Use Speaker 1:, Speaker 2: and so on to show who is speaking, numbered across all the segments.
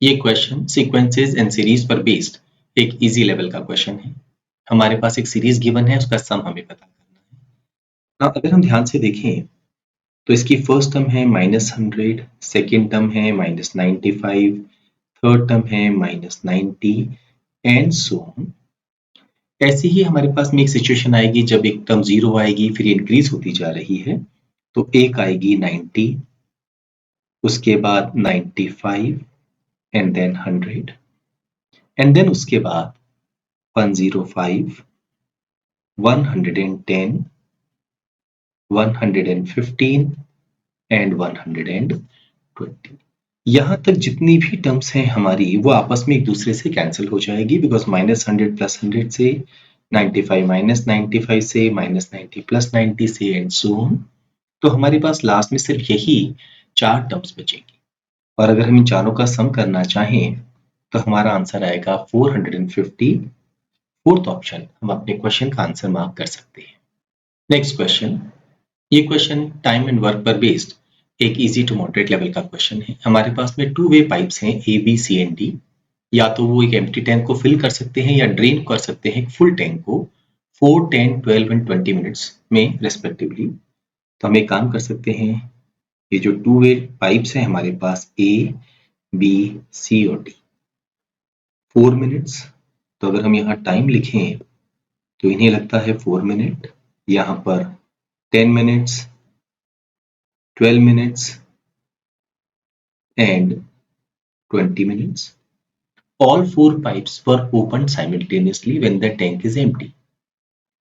Speaker 1: ये question sequences and series पर based एक इजी लेवल का क्वेश्चन है। हमारे पास एक सीरीज गिवन है, उसका सम हमें पता करना है। ना अगर हम ध्यान से देखें तो इसकी फर्स्ट टर्म है -100, सेकेंड टर्म है -95, थर्ड टर्म है -90 एंड सो ऑन। ऐसे ही हमारे पास में एक सिचुएशन आएगी जब एक टर्म 0 आएगी, फिर इंक्रीज होती जा रही है। तो एक आएगी 90, उसके बाद 95 एंड देन 100 एंड देन उसके बाद 105, 110, 115 एंड 120। यहाँ तक जितनी भी टर्म्स हैं हमारी वो आपस में एक दूसरे से कैंसिल हो जाएगी, बिकॉज -100 + 100 से, 95 - 95 से, -90 + 90 से एंड सो ऑन। तो हमारे पास लास्ट में सिर्फ यही 4 टर्म्स बचेंगी और अगर हम इन चारों का सम करना चाहें तो हमारा आंसर आएगा 450। फोर्थ ऑप्शन हम अपने क्वेश्चन का आंसर मार्क कर सकते हैं। नेक्स्ट क्वेश्चन, ये क्वेश्चन टाइम एंड वर्क पर बेस्ड एक इजी टू मॉडरेट लेवल का क्वेश्चन है। हमारे पास में 2 वे पाइप्स हैं A B C and D. या तो वो एक एम्प्टी टैंक को फिल कर सकते हैं या ड्रेन कर सकते हैं फुल टैंक को 4, 10, 12 एंड 20 मिनट्स में रेस्पेक्टिवली। तो हम एक काम कर सकते हैं, ये जो 2 वे पाइप्स हैं हमारे पास ए बी सी और डी, 4 मिनट्स। तो अगर हम यहाँ टाइम लिखें तो इन्हें लगता है 4 मिनट, यहाँ पर 10 minutes, 12 minutes and 20 minutes. All 4 pipes were opened simultaneously when the tank is empty.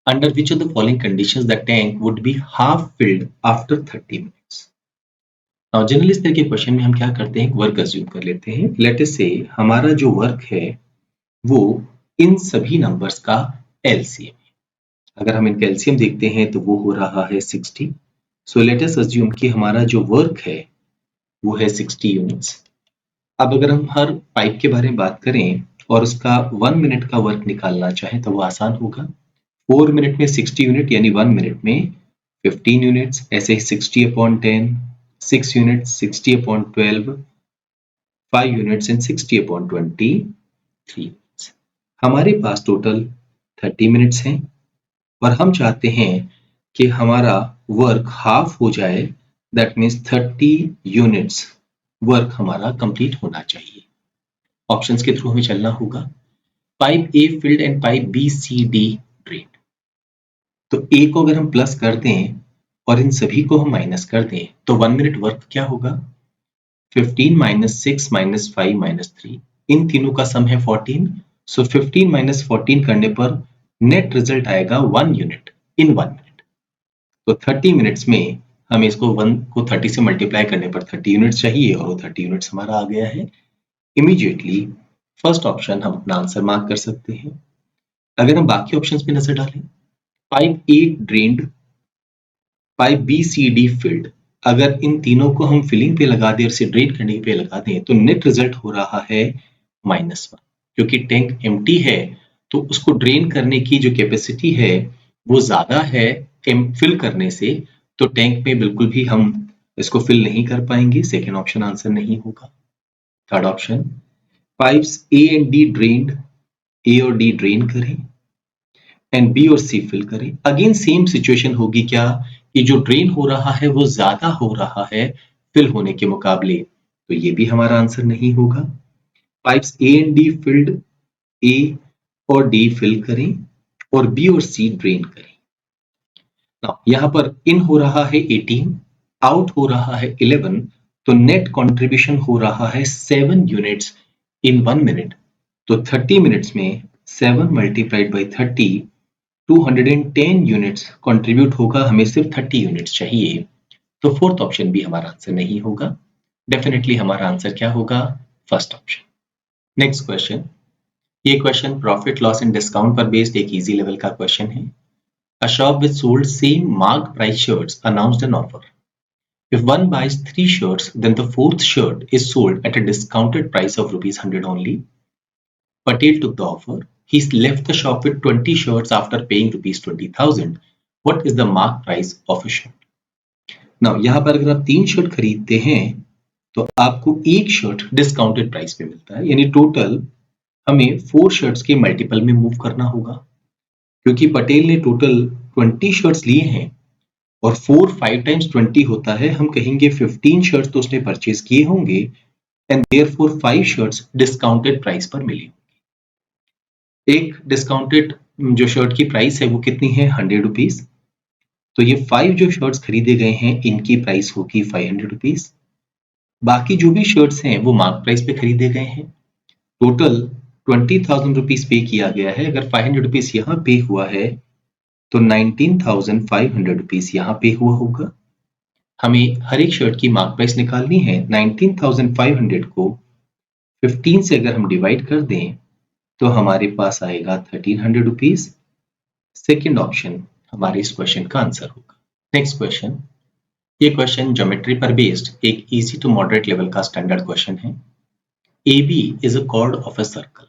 Speaker 1: Under which of the following conditions the tank would be half filled after 30 minutes? Now generally इस तरह के question में हम क्या करते हैं, work assume कर लेते हैं। लेट अस से हमारा जो वर्क है वो इन सभी नंबर्स का एलसीएम है। अगर हम इनका एलसीएम देखते हैं तो वो हो रहा है 60। सो लेट अस अज्यूम कि हमारा जो वर्क है वो है 60 यूनिट्स। अब अगर हम हर पाइप के बारे में बात करें और उसका 1 मिनट का वर्क निकालना चाहें तो वो आसान होगा। 4 मिनट में 60 यूनिट यानी 1 मिनट में 15 यूनिट्स, ऐसे ही 60/10, 6 यूनिट्स 60/12, 5 यूनिट्स एंड 60/23। हमारे पास टोटल 30 मिनट्स हैं और हम चाहते हैं कि हमारा वर्क हाफ हो जाए, दैट मीन्स 30 यूनिट्स वर्क हमारा कंप्लीट होना चाहिए। ऑप्शंस के थ्रू हमें चलना होगा। Pipe A filled and pipe B C D drain. तो ए को अगर हम प्लस कर दें और इन सभी को हम माइनस कर दें तो 1 मिनट वर्क क्या होगा, 15 - 6 - 5 - 3, इन तीनों का सम है 14। सो 15 - 14 करने पर नेट रिजल्ट आएगा 1 यूनिट इन 1 मिनट। तो 30 मिनट्स में हमें इसको 1 को 30 से मल्टीप्लाई करने पर 30 यूनिट्स चाहिए और वो 30 यूनिट्स हमारा आ गया है। इमीडिएटली फर्स्ट ऑप्शन हम अपना आंसर मार्क कर सकते हैं। अगर हम बाकी ऑप्शंस पे नजर डालें, pipe A drained, pipe B C D filled, अगर इन तीनों को हम फिलिंग पे लगा दें और इसे ड्रेन करने पे लगा दें तो नेट रिजल्ट हो रहा है -1। क्योंकि टैंक एम्प्टी है तो उसको ड्रेन करने की जो कैपेसिटी है वो ज्यादा है फिल करने से, तो टैंक में बिल्कुल भी हम इसको फिल नहीं कर पाएंगे। सेकेंड ऑप्शन आंसर नहीं होगा। Third option, pipes A and D drained, A और डी ड्रेन करें एंड बी और सी फिल करें। अगेन सेम सिचुएशन होगी क्या कि जो ड्रेन हो रहा है वो ज्यादा हो रहा है फिल होने के मुकाबले, तो ये भी हमारा आंसर नहीं होगा। Pipes A and D filled, A और डी फिल करें और बी और सी ड्रेन करें। यहाँ पर इन हो रहा है 18, आउट हो रहा है 11, तो नेट कंट्रीब्यूशन हो रहा है 7 यूनिट्स इन 1 मिनट। तो 30 मिनट्स में 7 × 30, 210 यूनिट्स कंट्रीब्यूट होगा। हमें सिर्फ 30 यूनिट्स चाहिए, तो फोर्थ ऑप्शन भी हमारा आंसर नहीं होगा। डेफिनेटली हमारा आंसर क्या होगा, फर्स्ट ऑप्शन। नेक्स्ट क्वेश्चन, ये question profit loss and discount पर बेस्ड एक इजी लेवल का क्वेश्चन है। A shop which sold same marked price shirts announced an offer. If one buys 3 shirts, then the 4th shirt is sold at a discounted price of ₹100 only. Patel took the offer. He left the shop with 20 shirts after paying ₹20,000. What is the marked price of a shirt? Now, यहाँ पर अगर आप 3 shirt खरीदते हैं तो आपको एक shirt discounted price पे मिलता है, यानी टोटल हमें 4 शर्ट्स के मल्टीपल में मूव करना होगा। क्योंकि पटेल ने टोटल 20 शर्ट्स लिए हैं और 4 5 टाइम्स 20 होता है, हम कहेंगे 15 शर्ट्स तो उसने परचेज किए होंगे and therefore 5 shirts discounted price पर मिली। एक डिस्काउंटेड जो शर्ट की प्राइस है वो कितनी है, 100 रुपीज। तो ये 5 जो शर्ट्स खरीदे गए हैं इनकी प्राइस होगी 500 रुपीज। बाकी जो भी शर्ट्स हैं वो मार्क प्राइस पे खरीदे गए हैं। टोटल 20,000 रुपीज पे किया गया है। अगर 500 रुपीज यहाँ पे हुआ है तो 19,500 रुपीज यहाँ पे हुआ होगा। हमें हर एक शर्ट की मार्क प्राइस निकालनी है। 19,500 को 15 से अगर हम डिवाइड कर दें तो हमारे पास आएगा 1,300 रुपीज। सेकेंड ऑप्शन हमारे इस क्वेश्चन का आंसर होगा। नेक्स्ट क्वेश्चन, ये क्वेश्चन ज्योमेट्री पर बेस्ड एक इजी टू मॉडरेट लेवल का स्टैंडर्ड क्वेश्चन है। AB is a chord of a circle.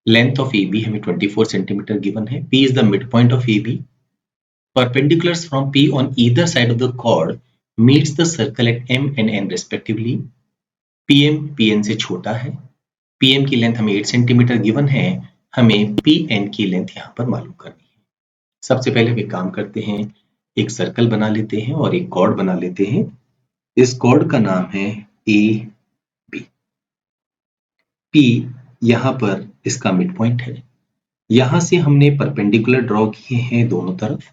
Speaker 1: Length of AB हमें 24 सेंटीमीटर गिवन है। P is the midpoint of AB. Perpendiculars from P on either side of the chord meets the circle at M and N respectively. PM PN से छोटा है। PM की length हमें 8 centimetre given है। हमें PN की length यहाँ पर मालूम करनी है। सबसे पहले हम एक काम करते हैं, एक सर्कल बना लेते हैं और एक कॉर्ड बना लेते हैं। इस कॉर्ड का नाम है AB। P यहाँ पर इसका मिड पॉइंट है। यहां से हमने परपेंडिकुलर ड्रॉ किए हैं दोनों तरफ।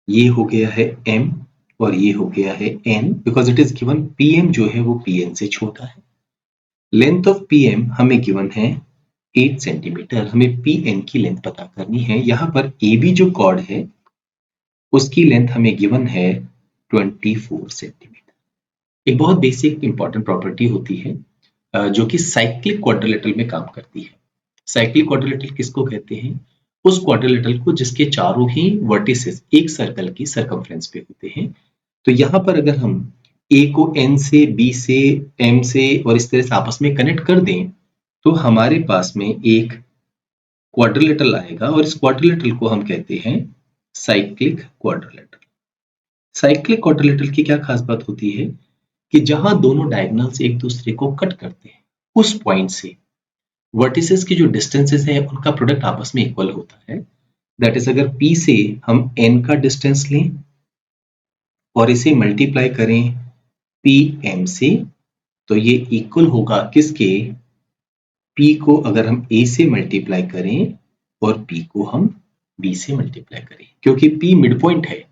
Speaker 1: ये हो गया है M और ये हो गया है N, because it is given PM जो है वो PN से छोटा है। लेंथ ऑफ PM हमें गिवन है 8 सेंटीमीटर। हमें PN की लेंथ पता करनी है। यहाँ पर AB जो कॉर्ड है उसकी लेंथ हमें गिवन है 24 सेंटीमीटर। एक बहुत बेसिक इंपॉर्टेंट प्रॉपर्टी होती है जो कि साइक्लिक क्वाड्रिलेटरल में काम करती है। साइक्लिक क्वाड्रिलेटरल किसको कहते हैं? उस क्वाड्रिलेटरल को जिसके चारों ही वर्टिसेस एक सर्कल की सर्कमफ्रेंस पे होते हैं। तो यहाँ पर अगर हम A को N से, B से, M से और इस तरह से आपस में कनेक्ट कर दें तो हमारे पास में एक क्वाड्रिलेटरल आएगा और इस क्वाड्रिलेटरल को हम कहते हैं साइक्लिक क्वाड्रिलेटरल। साइक्लिक क्वाड्रिलेटरल की क्या खास बात होती है कि जहां दोनों डायगोनल्स एक दूसरे को कट करते हैं उस पॉइंट से वर्टिसेस की जो डिस्टेंसेस है उनका प्रोडक्ट आपस में इक्वल होता है। दैट इज अगर P से हम N का डिस्टेंस लें और इसे मल्टीप्लाई करें PM से तो ये इक्वल होगा किसके? P को अगर हम A से मल्टीप्लाई करें और P को हम B से मल्टीप्लाई करें, क्योंकि P मिड पॉइंट है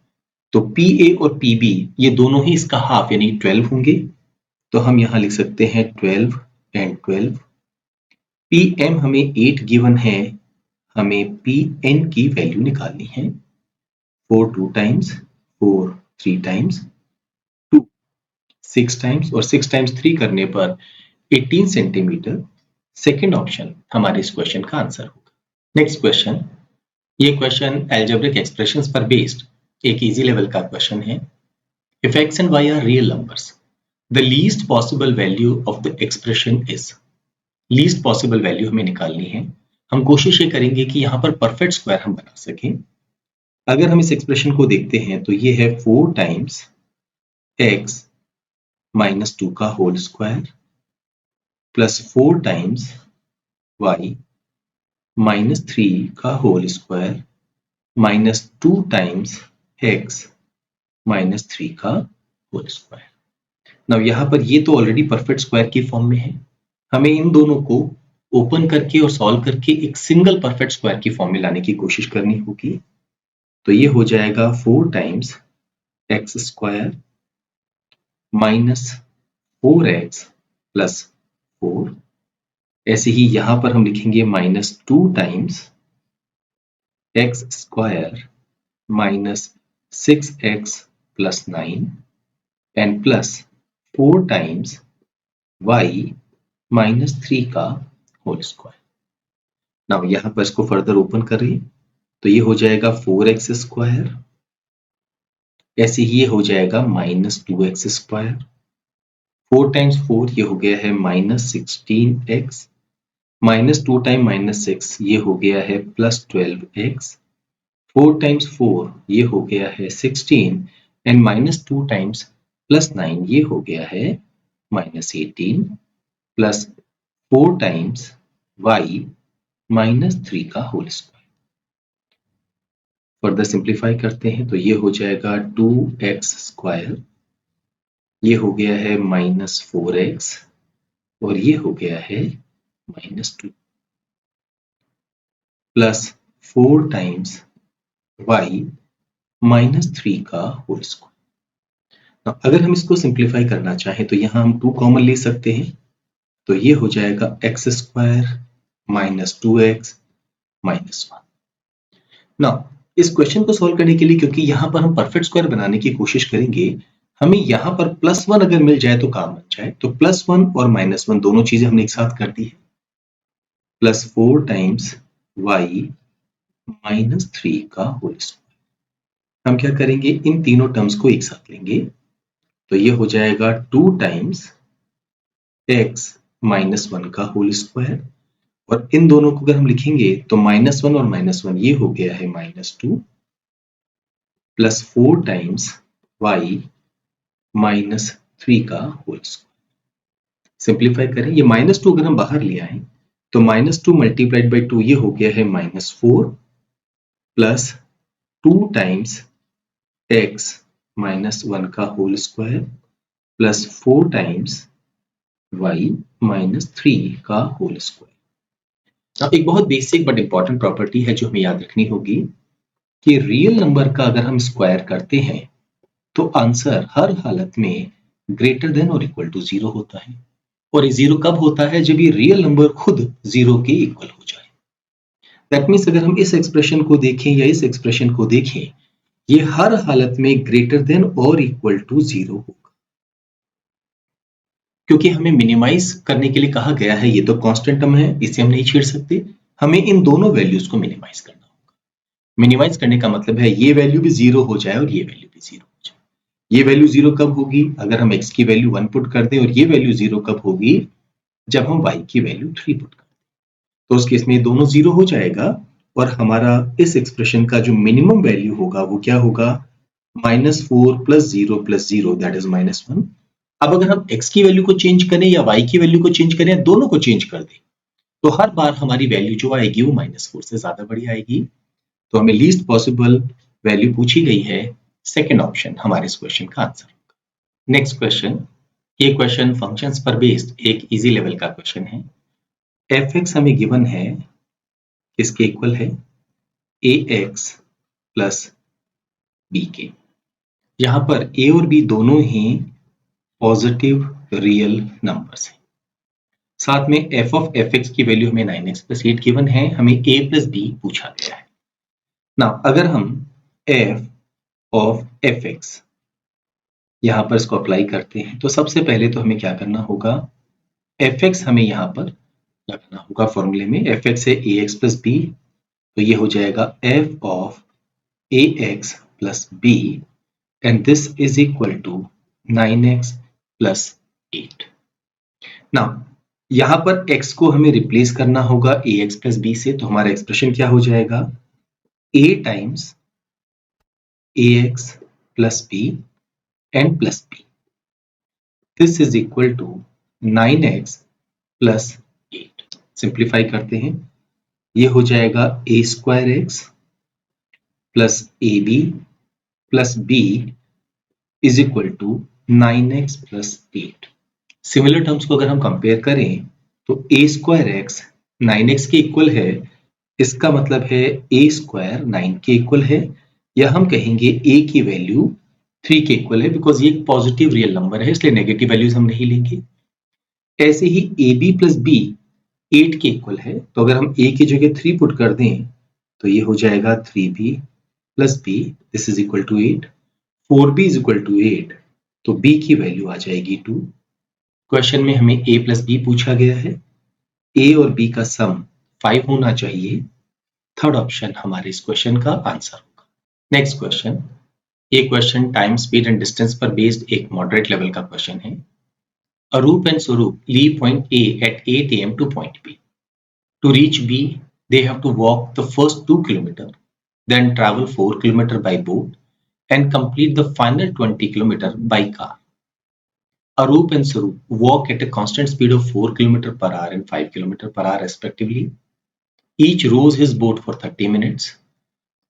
Speaker 1: तो PA और PB ये दोनों ही इसका हाफ यानी 12 होंगे। तो हम यहां लिख सकते हैं 12 एंड 12। PM हमें 8 गिवन है, हमें PN की वैल्यू निकालनी है। 4 2 टाइम्स, 4 3 टाइम्स, 2 6 टाइम्स और 6 टाइम्स 3 करने पर 18 सेंटीमीटर। सेकेंड ऑप्शन हमारे इस क्वेश्चन का आंसर होगा। नेक्स्ट क्वेश्चन, ये क्वेश्चन अलजेब्रिक एक्सप्रेशंस पर बेस्ड एक इजी लेवल का क्वेश्चन है। If x and y are real numbers, the least possible value of the expression is। Least possible value हमें निकालनी है। हम कोशिश ये करेंगे कि यहाँ पर परफेक्ट स्क्वायर हम बना सकें। अगर हम इस एक्सप्रेशन को देखते हैं तो ये है 4 टाइम्स x माइनस 2 का whole square plus 4 times y minus 3 का whole square minus 2 times x minus 3 का होल स्क्वायर। नाउ यहाँ पर ये तो ऑलरेडी परफेक्ट स्क्वायर की फॉर्म में है। हमें इन दोनों को ओपन करके और सॉल्व करके एक सिंगल परफेक्ट स्क्वायर की फॉर्म में लाने की कोशिश करनी होगी। तो ये हो जाएगा 4 times x square minus 4x plus 4। ऐसे ही यहां पर हम लिखेंगे minus 2 times x square minus 6x plus 9 and plus 4 times y minus 3 का होल स्क्वायर। नाउ यहां पर इसको फर्दर ओपन करें तो ये हो जाएगा 4x स्क्वायर, ऐसे ही ये हो जाएगा माइनस 2x स्क्वायर। 4 टाइम्स 4 ये हो गया है minus 16x minus 2 time minus 6 ये हो गया है प्लस 12x। 4 टाइम्स 4 ये हो गया है 16 एंड माइनस 2 टाइम्स प्लस 9 ये हो गया है minus 18 plus 4 times y minus 3 का होल स्क्वायर। फर्दर सिंप्लीफाई करते हैं तो ये हो जाएगा 2x स्क्वायर, ये हो गया है माइनस 4x और ये हो गया है minus 2 plus 4 times y minus 3 का होल स्क्वायर। अगर हम इसको सिंप्लीफाई करना चाहें तो यहाँ हम 2 कॉमन ले सकते हैं, तो ये हो जाएगा x square minus 2x minus 1। Now इस क्वेश्चन को सॉल्व करने के लिए, क्योंकि यहाँ पर हम परफेक्ट स्क्वायर बनाने की कोशिश करेंगे, हमें यहाँ पर +1 अगर मिल जाए तो काम बन जाए। तो +1 और -1 दोनों चीजें हमने एक साथ कर दी है। प्लस 4 टाइम्स y माइनस 3 का होल स्क्वायर। हम क्या करेंगे, इन तीनों टर्म्स को एक साथ लेंगे, तो ये हो जाएगा 2 टाइम्स x माइनस 1 का होल स्क्वायर, और इन दोनों को अगर हम लिखेंगे तो -1 और -1 ये हो गया है -2 प्लस 4 टाइम्स y माइनस 3 का होल स्क्वायर। सिंप्लीफाई करें, ये -2 अगर हम बाहर ले आए तो -2 मल्टीप्लाइड बाई 2 ये हो गया है -4 प्लस 2 टाइम्स x माइनस 1 का whole square plus 4 times y minus 3 का होल स्क्वायर। अब एक बहुत बेसिक बट इंपॉर्टेंट प्रॉपर्टी है जो हमें याद रखनी होगी कि रियल नंबर का अगर हम स्क्वायर करते हैं तो आंसर हर हालत में ग्रेटर देन और इक्वल टू 0 होता है। और ये 0 कब होता है, जब ये रियल नंबर खुद 0 के इक्वल हो जाए। दैट मीन्स अगर हम इस एक्सप्रेशन को देखें या इस एक्सप्रेशन को देखें, ये हर हालत में ग्रेटर देन और इक्वल टू 0 होगा। क्योंकि हमें मिनिमाइज करने के लिए कहा गया है, ये तो कांस्टेंट टर्म है, इसे हम नहीं छेड़ सकते, हमें इन दोनों वैल्यूज को मिनिमाइज करना होगा। मिनिमाइज करने का मतलब है ये वैल्यू भी 0 हो जाए और ये वैल्यू भी 0 हो जाए। ये वैल्यू 0 कब होगी, अगर हम x की वैल्यू 1 पुट कर दें, और ये वैल्यू 0 कब होगी, जब हम y की वैल्यू 3 पुट कर दें। तो उस केस में दोनों 0 हो जाएगा और हमारा इस एक्सप्रेशन का जो मिनिमम वैल्यू होगा वो क्या होगा, -4 प्लस 0 प्लस 0 दैट इज -1। अब अगर हम x की वैल्यू को चेंज करें या y की वैल्यू को चेंज करें, दोनों को चेंज कर दें, तो हर बार हमारी वैल्यू जो आएगी वो -4 से ज्यादा बड़ी आएगी। तो हमें लीस्ट पॉसिबल वैल्यू पूछी गई है, सेकेंड ऑप्शन हमारे इस क्वेश्चन का आंसर होगा। नेक्स्ट क्वेश्चन, ये क्वेश्चन फंक्शंस पर बेस्ड एक इजी लेवल का क्वेश्चन है। f(x) हमें गिवन है, इसके इक्वल है ax प्लस b के। यहाँ पर a और b दोनों ही पॉजिटिव रियल नंबर्स हैं। साथ में f ऑफ fx की वैल्यू हमें 9x प्लस 8 गिवन है, हमें a प्लस b पूछा गया है। ना अगर हम f ऑफ fx यहाँ पर इसको अप्लाई करते हैं, तो सबसे पहले तो हमें क्या करना होगा, fx हमें यहाँ पर लगाना होगा फॉर्मूले में। fx है ax प्लस b, तो ये हो जाएगा f of ax plus b and this is equal to 9x plus 8। Now यहाँ पर x को हमें रिप्लेस करना होगा ax प्लस b से, तो हमारा एक्सप्रेशन क्या हो जाएगा, a times ax plus b and plus b, this is equal to 9x plus 8। Simplify करते हैं, ये हो जाएगा a square x plus ab plus b is equal to 9x plus 8। Similar terms को अगर हम कंपेयर करें तो a स्क्वायर x 9x के इक्वल है, इसका मतलब है a स्क्वायर 9 के इक्वल है, या हम कहेंगे a की वैल्यू 3 के इक्वल है, बिकॉज ये एक पॉजिटिव रियल नंबर है इसलिए नेगेटिव वैल्यूज हम नहीं लेंगे। ऐसे ही ab प्लस b 8 के इक्वल है, तो अगर हम a की जगह 3 पुट कर दें तो ये हो जाएगा 3b plus b, this is equal to 8। 4b is equal to 8, तो b की वैल्यू आ जाएगी 2। क्वेश्चन में हमें a प्लस b पूछा गया है, a और b का सम 5 होना चाहिए। थर्ड ऑप्शन हमारे इस क्वेश्चन का आंसर होगा। नेक्स्ट क्वेश्चन, ये question time, speed and distance पर बेस्ड एक मॉडरेट लेवल का क्वेश्चन है। Arup and Swaroop leave point A at 8 a.m. to point B. To reach B, they have to walk the first 2 kilometers, then travel 4 kilometers by boat and complete the final 20 kilometers by car. Arup and Sarup walk at a constant speed of 4 km per hour and 5 km per hour respectively. Each rows his boat for 30 minutes.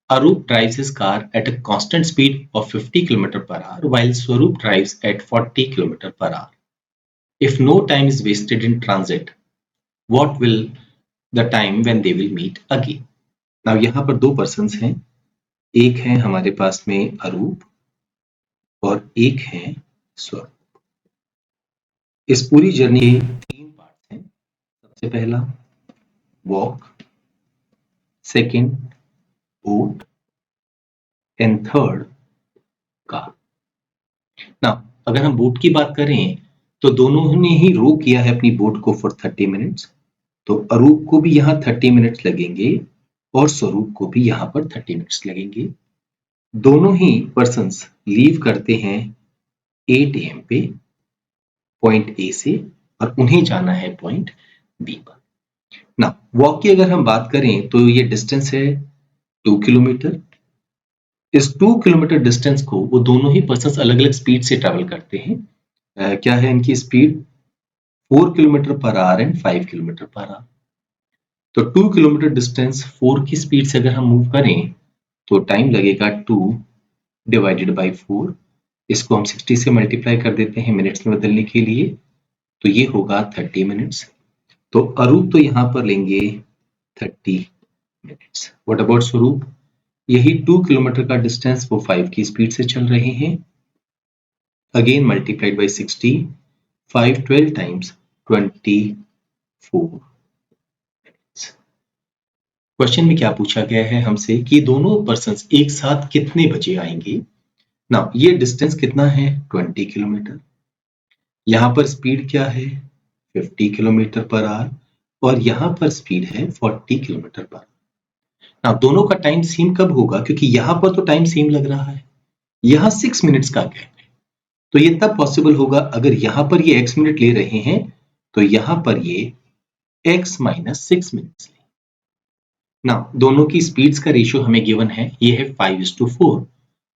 Speaker 1: Arup drives his car at a constant speed of 50 km per hour while Swarup drives at 40 km per hour. If no time is wasted in transit, what will the time when they will meet again? Now यहाँ पर दो persons हैं, एक है हमारे पास में अरूप और एक है स्वरूप। इस पूरी जर्नी के 3 पार्ट्स हैं। सबसे पहला walk, second boat and third car. Now अगर हम बोट की बात करें तो दोनों ने ही रो किया है अपनी बोट को फॉर 30 मिनट्स, तो अरूप को भी यहाँ 30 मिनट्स लगेंगे और स्वरूप को भी यहाँ पर 30 मिनट्स लगेंगे। दोनों ही पर्सन्स लीव करते हैं 8 AM पे पॉइंट ए से और उन्हें जाना है पॉइंट बी पर। ना वॉक की अगर हम बात करें तो ये डिस्टेंस है 2 किलोमीटर। इस 2 किलोमीटर डिस्टेंस को वो दोनों ही पर्सन्स अलग अलग स्पीड से ट्रैवल करते हैं। क्या है इनकी speed? 4 kilometre per hour and 5 kilometre per hour. तो 2 किलोमीटर डिस्टेंस 4 की स्पीड से अगर हम मूव करें तो टाइम लगेगा 2 डिवाइडेड बाई 4। इसको हम 60 से मल्टीप्लाई कर देते हैं मिनट्स में बदलने के लिए, तो ये होगा 30 मिनट्स। तो अरूप तो यहाँ पर लेंगे 30 मिनट्स। व्हाट अबाउट स्वरूप? यही 2 किलोमीटर का डिस्टेंस वो 5 की स्पीड से चल रहे हैं। Again multiplied by 60, 5 12 times 24। Question में क्या पूछा गया है हमसे कि दोनों पर्सन्स एक साथ कितने बजे आएंगे। ना ये डिस्टेंस कितना है? 20 किलोमीटर। यहाँ पर स्पीड क्या है? 50 किलोमीटर पर आवर और यहाँ पर स्पीड है 40 किलोमीटर पर आवर। ना दोनों का टाइम सेम कब होगा? क्योंकि यहाँ पर तो टाइम सेम लग रहा है, यहाँ 6 मिनट्स का गैप है, तो ये तब पॉसिबल होगा अगर यहाँ पर ये x मिनट ले रहे हैं तो यहाँ पर ये x माइनस 6 मिनट्स ले। ना दोनों की स्पीड्स का रेशियो हमें गिवन है, ये है 5:4।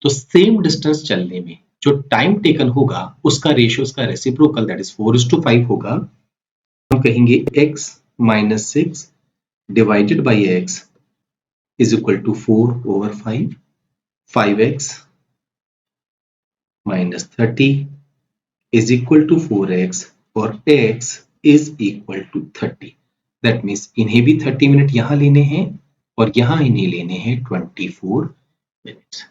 Speaker 1: तो सेम डिस्टेंस चलने में जो टाइम टेकन होगा उसका रेशियो उसका रेसिप्रोकल दैट इज 4:5 होगा। हम कहेंगे x minus 6 divided by x is equal to 4/5, 5x minus 30 is equal to 4x और x is equal to 30। That means इन्हें भी 30 मिनट यहाँ लेने हैं और यहाँ इन्हें लेने हैं 24 मिनट्स।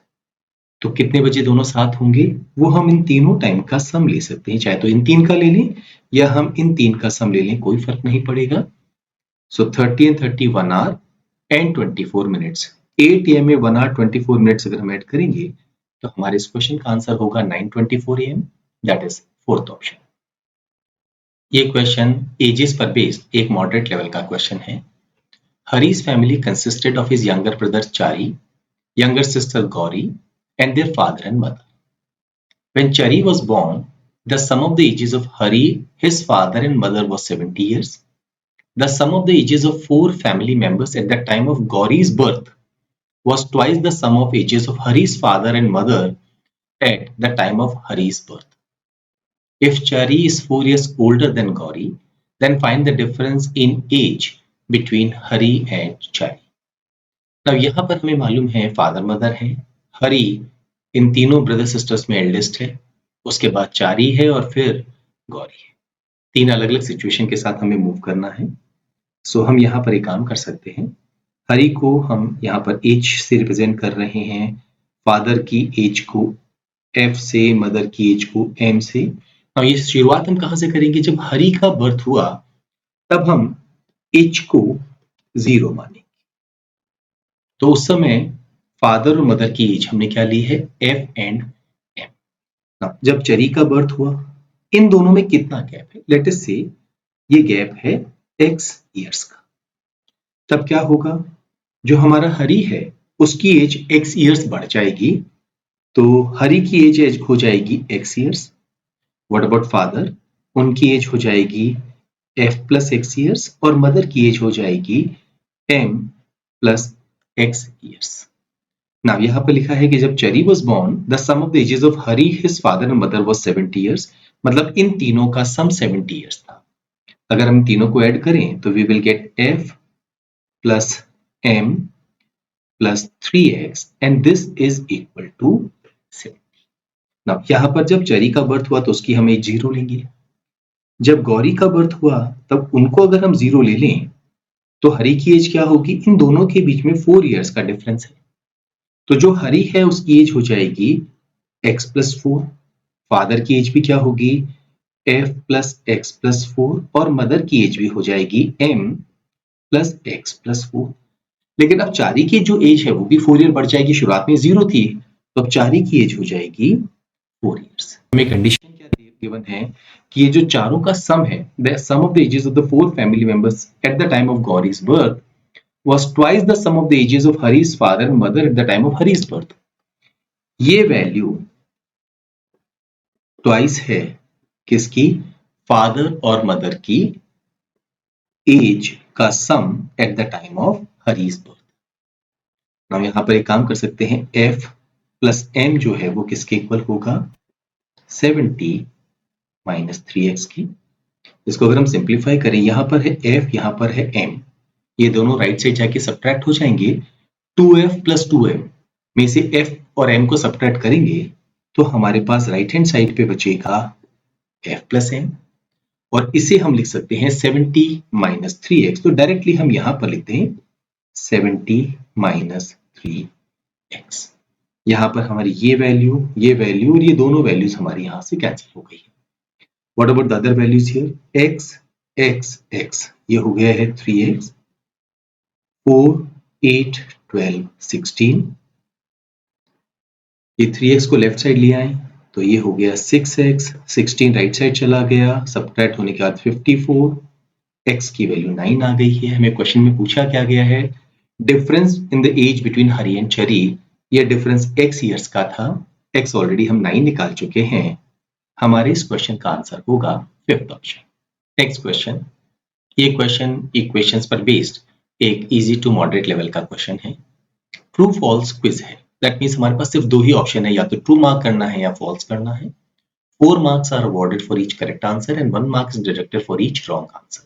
Speaker 1: तो कितने बजे दोनों साथ होंगे वो हम इन तीनों टाइम का सम ले सकते हैं, चाहे तो इन 3 का ले लें या हम इन 3 का सम ले लें, कोई फर्क नहीं पड़ेगा। सो 30 and 30 1 hour and 24 minutes. 8 AM में 1 hour 24 मिनट्स अगर हम ऐड करेंगे तो हमारे इस क्वेश्चन का आंसर होगा 9:24 AM, that is fourth option. ये क्वेश्चन एजेस पर बेस्ड एक मॉडरेट लेवल का क्वेश्चन है। हरी's family consisted of his younger brother Chari, younger sister Gauri and their father and mother. When Chari was born, the sum of the ages of Hari, his father and mother was 70 years. The sum of the ages of 4 family members at the time of Gauri's birth was twice the sum of ages of Hari's father and mother at the time of Hari's birth. If Chari is 4 years older than Gauri, then find the difference in age between Hari and Chari. Now यहाँ पर हमें मालूम है father mother है, हरी इन तीनों brother sisters में eldest है, उसके बाद चारी है और फिर गौरी है। 3 अलग अलग सिचुएशन के साथ हमें मूव करना है। सो हम यहाँ पर एक काम कर सकते हैं, हरी को हम यहाँ पर एज से रिप्रेजेंट कर रहे हैं, फादर की एज को F से, मदर की एज को M से। अब ये शुरुआत हम कहाँ से करेंगे? जब हरी का बर्थ हुआ तब हम एज को 0 मानेंगे, तो उस समय फादर और मदर की एज हमने क्या ली है? F and M। जब चरी का बर्थ हुआ इन दोनों में कितना गैप है? लेट अस से ये गैप है x इयर्स का। तब क्या होगा? जो हमारा हरी है उसकी एज x इयर्स बढ़ जाएगी, तो हरी की एज हो जाएगी x years. What about father? उनकी एज हो जाएगी F प्लस x इयर्स और मदर की एज हो जाएगी M plus x years. Now यहाँ पर लिखा है कि जब Cherry was born the sum of the ages of Hari his father and mother was 70 years. मतलब इन तीनों का सम 70 ईयर्स था। अगर हम तीनों को ऐड करें तो we will get f plus m plus 3x and this is equal to 70। Now यहाँ पर जब चरी का बर्थ हुआ तो उसकी हम एज 0 लेंगे। जब गौरी का बर्थ हुआ तब उनको अगर हम 0 ले लें तो हरि की एज क्या होगी? इन दोनों के बीच में 4 इयर्स का डिफरेंस है, तो जो हरि है उसकी एज हो जाएगी x प्लस 4, फादर की एज भी क्या होगी? f प्लस एक्स प्लस 4, और मदर की एज भी हो जाएगी m प्लस एक्स प्लस 4। लेकिन अब चारी की जो एज है वो भी 4 ईयर बढ़ जाएगी, शुरुआत में 0 थी, तो अब चारी की एज हो जाएगी 4 इयर्स। हमें कंडीशन क्या गिवन है कि ये जो चारों का सम है, the sum of the ages of the 4 family members at the time of Gauri's birth was twice the sum of the ages of Hari's father and mother at the time of Hari's birth। ये value twice है किसकी? Father और mother की age का sum at the time of Hari's birth. हम यहां पर एक काम कर सकते हैं, f प्लस m जो है वो किसके इक्वल होगा? 70 माइनस 3x की। इसको अगर हम सिंप्लीफाई करें, यहां पर है f, यहां पर है m, ये दोनों राइट साइड जाके सब्ट्रैक्ट हो जाएंगे। 2f प्लस 2m में से f और m को सब्ट्रैक्ट करेंगे तो हमारे पास राइट हैंड साइड पे बचेगा f प्लस m, और इसे हम लिख सकते हैं 70 माइनस 3x। तो डायरेक्टली हम यहां पर लिखते हैं 70 माइनस 3x। यहां पर हमारी ये वैल्यू और ये दोनों वैल्यूज हमारी यहां से कैंसिल हो गई है। What about the other values here? x x x, ये हो गया है 3x, 4 8 12 16, ये 3x को लेफ्ट साइड ले आए तो ये हो गया 6x, 16 राइट साइड चला गया, सब्ट्रैक्ट होने के बाद 54, x की वैल्यू 9 आ गई है। हमें क्वेश्चन में पूछा क्या गया है? Difference in the age between Hari and Cherry, ये डिफरेंस x ईयर्स का था, x ऑलरेडी हम 9 निकाल चुके हैं। हमारे इस क्वेश्चन का आंसर होगा फिफ्थ ऑप्शन। नेक्स्ट क्वेश्चन, ये क्वेश्चन इक्वेशंस पर बेस्ड एक इजी टू मॉडरेट लेवल का क्वेश्चन है, ट्रू फॉल्स क्विज है। दैट मीन्स हमारे पास सिर्फ दो ही ऑप्शन है, या तो ट्रू मार्क करना है या फॉल्स करना है। 4 marks are awarded for each correct answer and 1 mark is deducted for each wrong answer.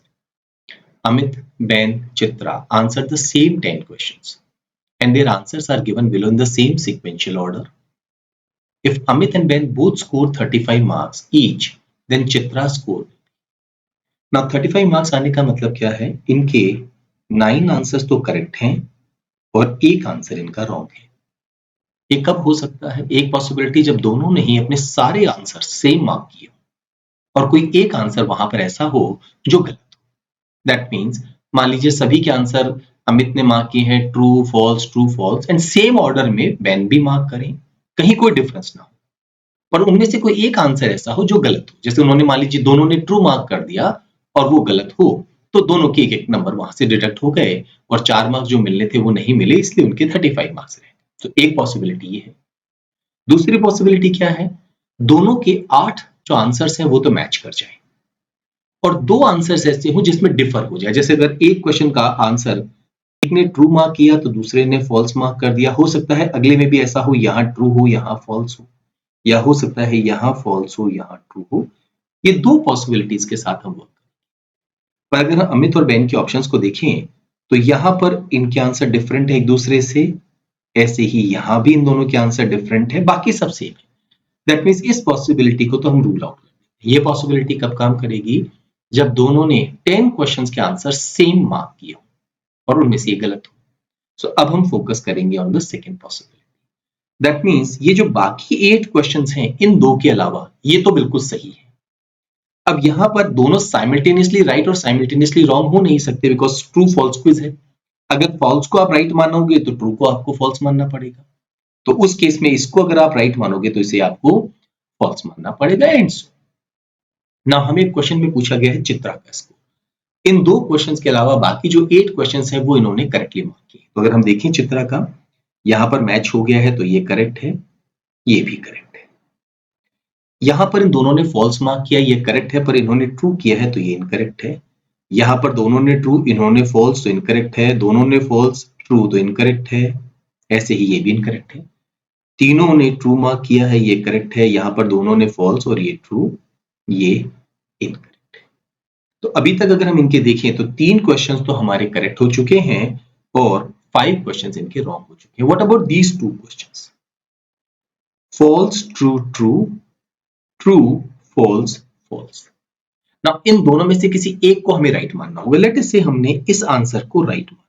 Speaker 1: Amit, Ben, Chitra answered the same 10 questions and their answers are given below in the same sequential order. If Amit and Ben both score 35 marks each, then Chitra scored. Now 35 marks आने का मतलब क्या है? इनके 9 answers तो correct हैं और एक आंसर इनका रॉन्ग है। ये कब हो सकता है? एक पॉसिबिलिटी जब दोनों ने ही अपने सारे आंसर सेम मार्क किए और कोई एक आंसर वहां पर ऐसा हो जो गलत हो। दैट मीन्स मान लीजिए सभी के आंसर अमित ने मार्क किए हैं true false and same order में बेन भी मार्क करें, कहीं कोई डिफरेंस ना हो, पर उनमें से कोई एक आंसर ऐसा हो जो गलत हो। जैसे उन्होंने मान लीजिए दोनों ने ट्रू मार्क कर दिया और वो गलत हो, तो दोनों के एक एक नंबर वहां से डिडक्ट हो गए और 4 मार्क्स जो मिलने थे वो नहीं मिले, इसलिए उनके 35 मार्क्स रहे। तो एक पॉसिबिलिटी ये है। दूसरी पॉसिबिलिटी क्या है? दोनों के 8 जो आंसर्स हैं वो तो मैच कर जाए और दो आंसर्स ऐसे हो जिसमें डिफर हो जाए। जैसे अगर एक क्वेश्चन का आंसर एक ने ट्रू मार्क किया तो दूसरे ने फॉल्स मार्क कर दिया, हो सकता है अगले में भी ऐसा हो, यहाँ ट्रू हो यहाँ फॉल्स हो, या हो सकता है यहाँ फॉल्स हो यहाँ ट्रू हो। ये दो पॉसिबिलिटीज के साथ हम वर्क करें। पर अगर हम अमित और बेन के ऑप्शंस को देखें तो यहाँ पर इनके आंसर डिफरेंट है एक दूसरे से, ऐसे ही यहाँ भी इन दोनों के आंसर डिफरेंट है, बाकी सब सेम है। दैट मीन्स इस पॉसिबिलिटी को तो हम रूल आउट करेंगे। ये पॉसिबिलिटी कब काम करेगी? जब दोनों ने 10 क्वेश्चंस के आंसर सेम मार्क किए हो और उनमें से एक गलत हो। सो अब हम फोकस करेंगे on the second possibility. That means ये जो बाकी 8 क्वेश्चंस हैं इन दो के अलावा ये तो बिल्कुल सही है। अब यहां पर दोनों साइमल्टेनियसली राइट और साइमल्टेनियसली रॉन्ग हो नहीं सकते, बिकॉज ट्रू फॉल्स क्विज है। अगर फॉल्स को आप राइट मानोगे तो ट्रू को आपको फॉल्स मानना पड़ेगा, तो उस केस में इसको अगर आप राइट मानोगे तो इसे आपको फॉल्स मानना पड़ेगा। एंड सो ना हमें क्वेश्चन में पूछा गया है चित्रा का स्कोर। इन दो क्वेश्चंस के अलावा बाकी जो 8 क्वेश्चंस हैं वो इन्होंने करेक्टली मार्क किए। तो अगर हम देखें चित्रा का, यहां पर मैच हो गया है तो ये करेक्ट है, ये भी करेक्ट है। यहां पर इन दोनों ने फॉल्स मार्क किया, ये करेक्ट है, पर इन्होंने ट्रू किया है तो ये इनकरेक्ट है। यहां पर दोनों ने ट्रू, इन्होंने फॉल्स तो इनकरेक्ट है, दोनों ने फॉल्स ट्रू तो इनकरेक्ट है, ऐसे ही ये भी इनकरेक्ट है। तीनों ने ट्रू मार्क किया है, ये करेक्ट है, यहां पर दोनों ने फॉल्स और ये ट्रू, ये इनकरेक्ट है। तो अभी तक अगर हम इनके देखें तो 3 क्वेश्चंस तो हमारे करेक्ट हो चुके हैं और 5 क्वेश्चंस इनके रॉन्ग हो चुके हैं। What about these 2 questions? False true true, true false false. Now इन दोनों में से किसी एक को हमें राइट मानना होगा। लेट अस से हमने इस आंसर को राइट माना।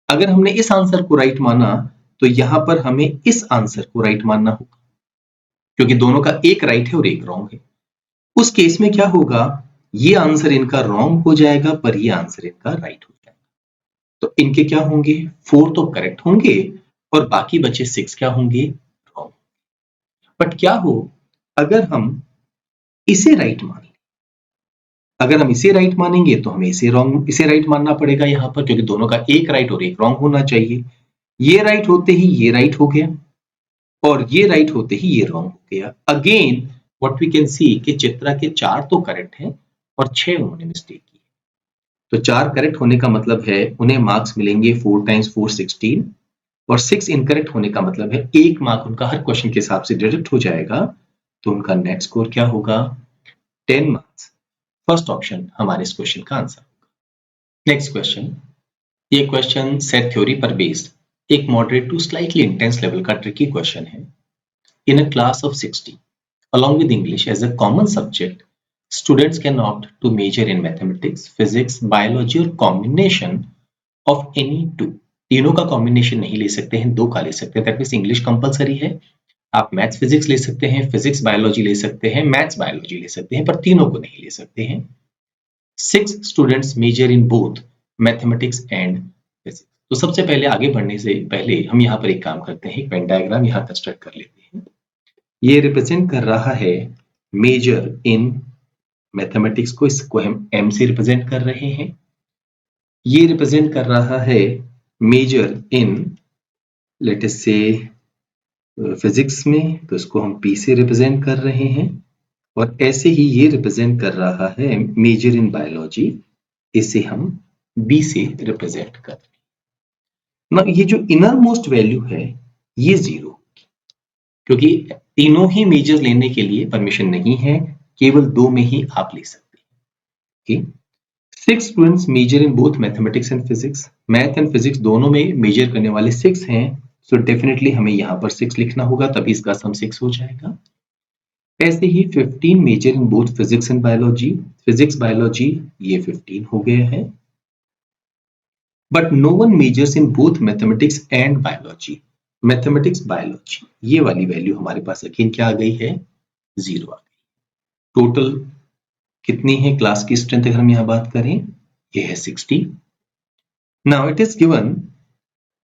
Speaker 1: अगर हमने इस आंसर को राइट माना तो यहां पर हमें इस आंसर को राइट मानना होगा, क्योंकि दोनों का एक राइट है और एक रॉन्ग है। उस केस में क्या होगा, ये आंसर इनका रॉन्ग हो जाएगा पर ये आंसर इनका राइट हो जाएगा। तो इनके क्या होंगे, 4 तो करेक्ट होंगे और बाकी बचे 6 क्या होंगे, रॉन्ग। बट क्या हो अगर हम इसे राइट मान लें? अगर हम इसे राइट मानेंगे तो हमें इसे राइट मानना पड़ेगा यहां पर, क्योंकि दोनों का एक राइट और एक रॉन्ग होना चाहिए। ये राइट होते ही ये राइट हो गया और ये राइट होते ही ये रॉन्ग हो गया। Again what we can see कि चित्रा के 4 तो करेक्ट हैं और 6 उन्होंने मिस्टेक की। तो 4 करेक्ट होने का मतलब है उन्हें मार्क्स मिलेंगे 4 टाइम्स 4 16 और 6 इनकरेक्ट होने का मतलब है 1 मार्क उनका हर क्वेश्चन के हिसाब से डिडक्ट हो जाएगा। तो उनका नेट स्कोर क्या होगा, 10 मार्क्स। फर्स्ट ऑप्शन हमारे इस क्वेश्चन का आंसर होगा। नेक्स्ट क्वेश्चन, ये क्वेश्चन सेट थ्योरी पर बेस्ड एक moderate to slightly intense level का ट्रिकी क्वेश्चन है। In a class of 60 along with English as a common subject, students can opt to major in mathematics, physics, biology or combination of any two. तीनों का combination नहीं ले सकते हैं, 2 का ले सकते हैं। दैट मीन्स इंग्लिश कंपलसरी है। आप मैथ्स फिजिक्स ले सकते हैं, फिजिक्स बायोलॉजी ले सकते हैं, मैथ्स बायोलॉजी ले सकते हैं, पर तीनों को नहीं ले सकते हैं। 6 students major in both mathematics and physics. तो सबसे पहले आगे बढ़ने से पहले हम यहाँ पर एक काम करते हैं, एक पेन डायग्राम यहाँ कंस्ट्रक्ट कर लेते हैं। ये रिप्रेजेंट कर रहा है मेजर इन मैथमेटिक्स को, इसको हम एम से रिप्रेजेंट कर रहे हैं। ये रिप्रेजेंट कर रहा है मेजर इन लेट अस से फिजिक्स में, तो इसको हम पी से रिप्रेजेंट कर रहे हैं। और ऐसे ही ये रिप्रेजेंट कर रहा है मेजर इन बायोलॉजी, इसे हम बी से रिप्रेजेंट कर रहे हैं। ये जो इनर मोस्ट वैल्यू है ये 0, क्योंकि तीनों ही मेजर लेने के लिए परमिशन नहीं है, केवल 2 में ही आप ले सकते हैं। 6 students major in both mathematics and physics. Math and physics दोनों में मेजर करने वाले 6 हैं, सो डेफिनेटली हमें यहाँ पर 6 लिखना होगा, तभी इसका सम 6 हो जाएगा। ऐसे ही 15 major in both physics and biology. Physics biology ये 15 हो गया है। But no one majors in both mathematics and biology. Mathematics biology ये वाली वैल्यू हमारे पास अगेन क्या आ गई है, 0 आ गई। टोटल कितनी है क्लास की स्ट्रेंथ अगर हम यहाँ बात करें, ये है 60। Now it is given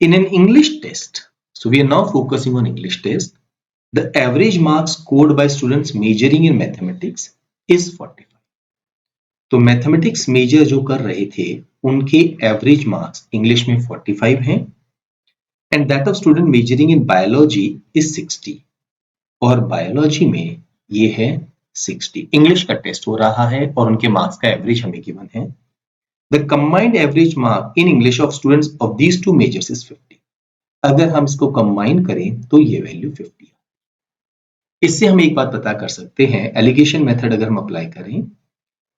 Speaker 1: in an English test, so we are now focusing on English test, the average marks scored by students majoring in mathematics is 45. तो मैथमेटिक्स मेजर जो कर रहे थे उनके एवरेज मार्क्स इंग्लिश में 45 हैं and that of student measuring in biology is 60 और biology में ये है 60। इंग्लिश का टेस्ट हो रहा है और उनके मार्क्स का एवरेज हमें गिवन है। The combined average mark in English of students of these two measures is 50। अगर हम इसको कंबाइन करें तो ये वैल्यू 50 है। इससे हम एक बात पता कर सकते हैं, एलिगेशन मेथड अगर हम अप्लाई करें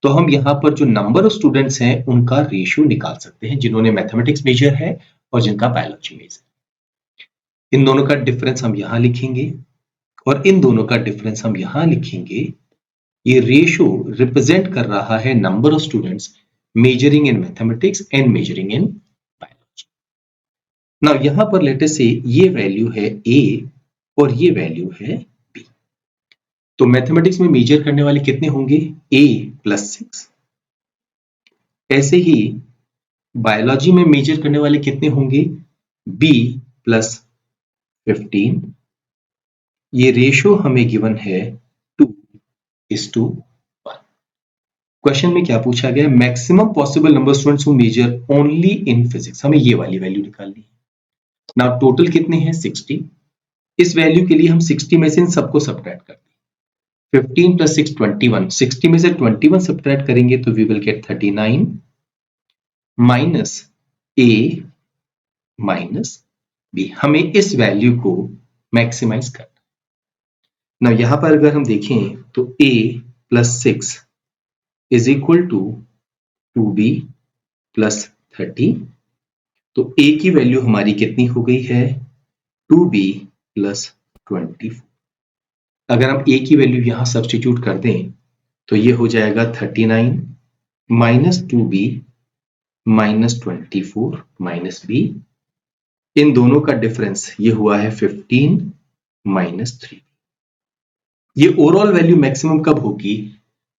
Speaker 1: तो हम यहाँ पर जो नंबर ऑफ स्टूडेंट्स हैं उनका रेशियो निकाल सकते हैं, जिन्होंने मैथमेटिक्स मेजर है और जिनका बायोलॉजी मेजर। इन दोनों का डिफरेंस हम यहाँ लिखेंगे और इन दोनों का डिफरेंस हम यहाँ लिखेंगे। ये रेशियो रिप्रेजेंट कर रहा है number of students measuring in mathematics and measuring in biology. Now यहाँ पर लेट अस से ये वैल्यू है ए और ये वैल्यू है बी। तो मैथमेटिक्स में मेजर करने वाले कितने होंगे, a प्लस 6। ऐसे ही बायोलॉजी में मेजर करने वाले कितने होंगे, b प्लस 15। ये रेशियो हमें गिवन है 2:1। क्वेश्चन में क्या पूछा गया, maximum possible number students who major only in physics. हमें ये वाली वैल्यू निकालनी है। नाउ टोटल कितने हैं, 60। इस वैल्यू के लिए हम 60 में से इन सबको सब्ट्रैक्ट करते हैं। 15 प्लस 6 21। 60 में से 21 सब्ट्रैक्ट करेंगे तो we will get 39 minus a minus b। हमें इस वैल्यू को मैक्सिमाइज करना। ना यहाँ पर अगर हम देखें तो a plus 6 is equal to 2b plus 30। तो a की वैल्यू हमारी कितनी हो गई है 2b प्लस 24। अगर हम a की वैल्यू यहां सब्स्टिट्यूट कर दें तो ये हो जाएगा 39 minus 2b minus 24 minus b। इन दोनों का डिफरेंस ये हुआ है 15 माइनस 3। ये ओवरऑल वैल्यू मैक्सिमम कब होगी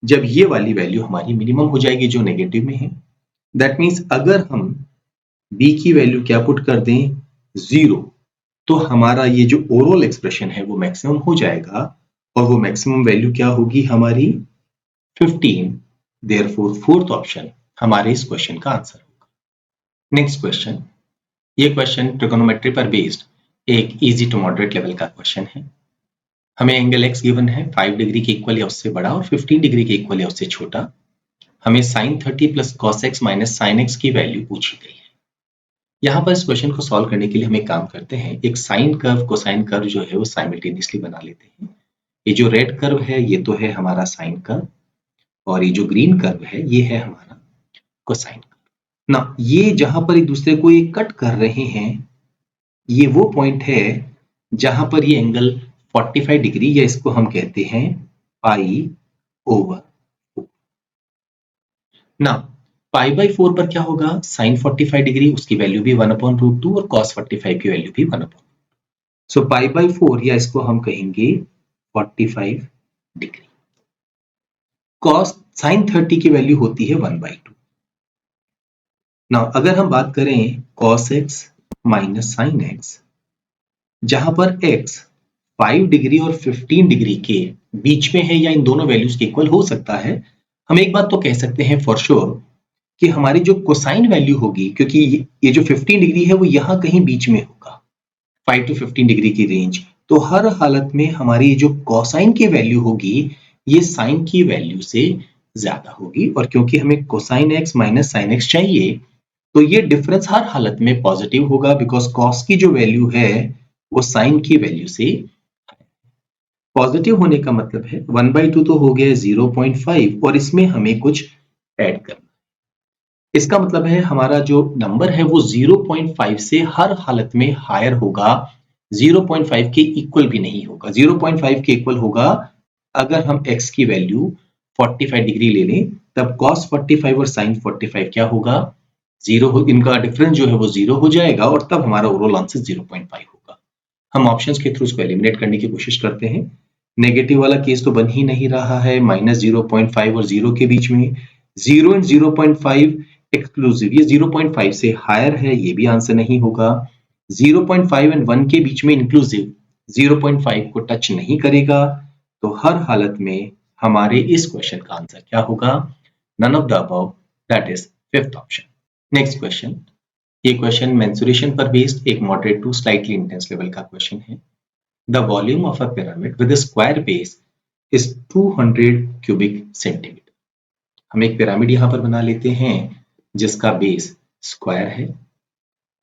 Speaker 1: जब ये वाली वैल्यू हमारी मिनिमम हो जाएगी जो नेगेटिव में है। दैट मीन्स अगर हम b की वैल्यू क्या पुट कर दें 0 तो हमारा ये जो ओवरऑल एक्सप्रेशन है वो मैक्सिमम हो जाएगा और वो मैक्सिमम वैल्यू क्या होगी हमारी 15। देयरफॉर फोर्थ ऑप्शन हमारे इस क्वेश्चन का आंसर होगा। नेक्स्ट क्वेश्चन, ये क्वेश्चन ट्रिगोनोमेट्री पर बेस्ड एक इजी टू मॉडरेट लेवल का क्वेश्चन है। हमें एंगल x गिवन है 5 डिग्री के इक्वल या उससे बड़ा और 15 डिग्री के इक्वल या उससे छोटा। हमें sin 30 plus cos x minus sin x की वैल्यू पूछी गई है। यहाँ पर इस क्वेश्चन को सॉल्व करने के लिए हम एक काम करते हैं, एक साइन कर्व कोसाइन कर्व जो है वो साइमल्टेनियसली बना लेते हैं। ये जो रेड कर्व है ये तो है हमारा साइन कर्व और ये जो ग्रीन कर्व है ये है हमारा कोसाइन कर्व ना। ये जहां पर एक दूसरे को ये कट कर रहे हैं ये वो पॉइंट है जहां पर ये एंगल 45 डिग्री या इसको हम कहते हैं पाई ओवर ना। पाई बाई 4 पर क्या होगा साइन 45 डिग्री उसकी वैल्यू भी 1/√2 और कॉस 45 की वैल्यू भी 1/2। सो पाई बाई 4 या इसको हम कहेंगे 45 डिग्री। कॉस साइन 30 की वैल्यू होती है 1/2। ना अगर हम बात करें cos x minus sine x जहां पर x 5 डिग्री और 15 डिग्री के बीच में है या इन दोनों वैल्यूज के इक्वल हो सकता है। हम एक बात तो कह सकते हैं फॉर श्योर कि हमारी जो कोसाइन वैल्यू होगी क्योंकि ये जो 15 डिग्री है वो यहां कहीं बीच में होगा 5 to 15 डिग्री की रेंज। तो हर हालत में हमारी जो कोसाइन की वैल्यू होगी ये साइन की वैल्यू से ज्यादा होगी और क्योंकि हमें cosine x minus sine x चाहिए तो ये डिफरेंस हर हालत में पॉजिटिव होगा बिकॉज कॉस की जो वैल्यू है वो साइन की वैल्यू से पॉजिटिव होने का मतलब है 1/2 तो हो गया 0.5 और इसमें हमें कुछ ऐड करना। इसका मतलब है हमारा जो नंबर है वो 0.5 से हर हालत में हायर होगा, 0.5 के इक्वल भी नहीं होगा। 0.5 के इक्वल होगा अगर हम x की वैल्यू 45 डिग्री ले लें तब cos 45 और sin 45 क्या होगा 0 इनका डिफरेंस जो है वो 0 हो जाएगा और तब हमारा ओवरऑल आंसर 0.5 होगा। हम ऑप्शंस के थ्रू इसको एलिमिनेट करने की कोशिश करते हैं। नेगेटिव वाला केस तो बन ही नहीं रहा है, -0.5 और 0 के बीच में 0 एंड 0.5 एक्सक्लूसिव, ये 0.5 से हायर है ये भी आंसर नहीं होगा। 0.5 एंड 1 के बीच में इंक्लूसिव 0.5 को टच नहीं करेगा। तो हर हालत में हमारे इस क्वेश्चन का आंसर क्या होगा none of the above, that is fifth option. Next question, ये क्वेश्चन मेंसुरेशन पर बेस्ड एक moderate to slightly intense level का क्वेश्चन है। The volume of a pyramid with a square base is 200 cubic centimeter. हम एक pyramid यहां पर बना लेते हैं जिसका बेस स्क्वायर है।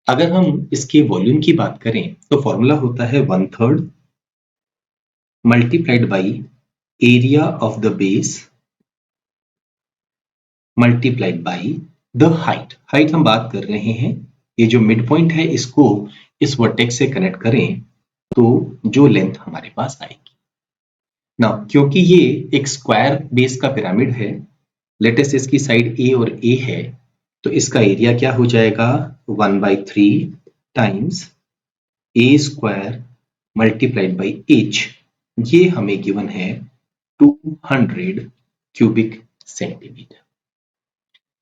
Speaker 1: अगर हम इसके वॉल्यूम की बात करें तो फॉर्मूला होता है 1/3 multiplied by area of the base multiplied by the height. Height हम बात कर रहे हैं ये जो मिड पॉइंट है इसको इस वर्टेक्स से कनेक्ट करें तो जो लेंथ हमारे पास आएगी ना। क्योंकि ये एक स्क्वायर बेस का पिरामिड है, लेटेस्ट इसकी साइड ए और ए है तो इसका एरिया क्या हो जाएगा 1/3 times A square multiplied by H. ये हमें गिवन है 200 cubic centimetre.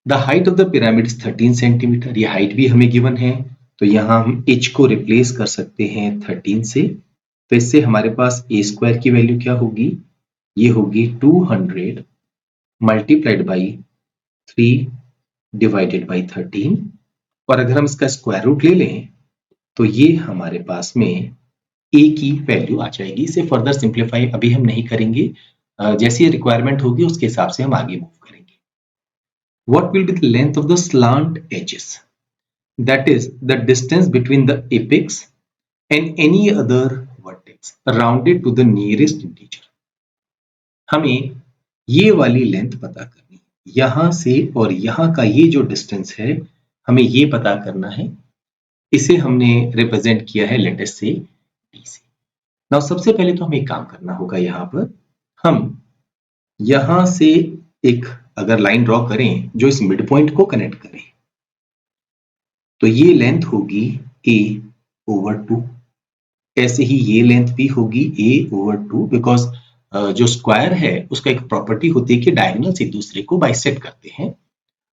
Speaker 1: The height of the pyramid 13 centimetre, ये हाइट भी हमें गिवन है तो यहां हम h को रिप्लेस कर सकते हैं 13 से। तो इससे हमारे पास ए स्क्वायर की वैल्यू क्या होगी, ये होगी 200 मल्टीप्लाइड बाई 3 डिवाइडेड बाई 13 और अगर हम इसका स्क्वायर रूट ले लें तो ये हमारे पास में ए की वैल्यू आ जाएगी। इसे फर्दर सिंप्लीफाई अभी हम नहीं करेंगे, जैसी रिक्वायरमेंट होगी उसके हिसाब से हम आगे मूव करेंगे। What will be the length of the slant edges? That is the distance between the apex and any other vertex rounded to the nearest integer. हमें ये वाली लेंथ पता करनी है, यहां से और यहां का ये जो डिस्टेंस है हमें ये पता करना है। इसे हमने रिप्रेजेंट किया है लेटर से डी से। नाउ सबसे पहले तो हमें एक काम करना होगा, यहां पर हम यहां से एक अगर लाइन ड्रॉ करें जो इस मिड पॉइंट को कनेक्ट करे, तो ये लेंथ होगी a ओवर 2। ऐसे ही ये लेंथ भी होगी a ओवर 2, बिकॉज जो स्क्वायर है उसका एक प्रॉपर्टी होती है कि डायगोनल्स एक दूसरे को बाइसेक्ट करते हैं।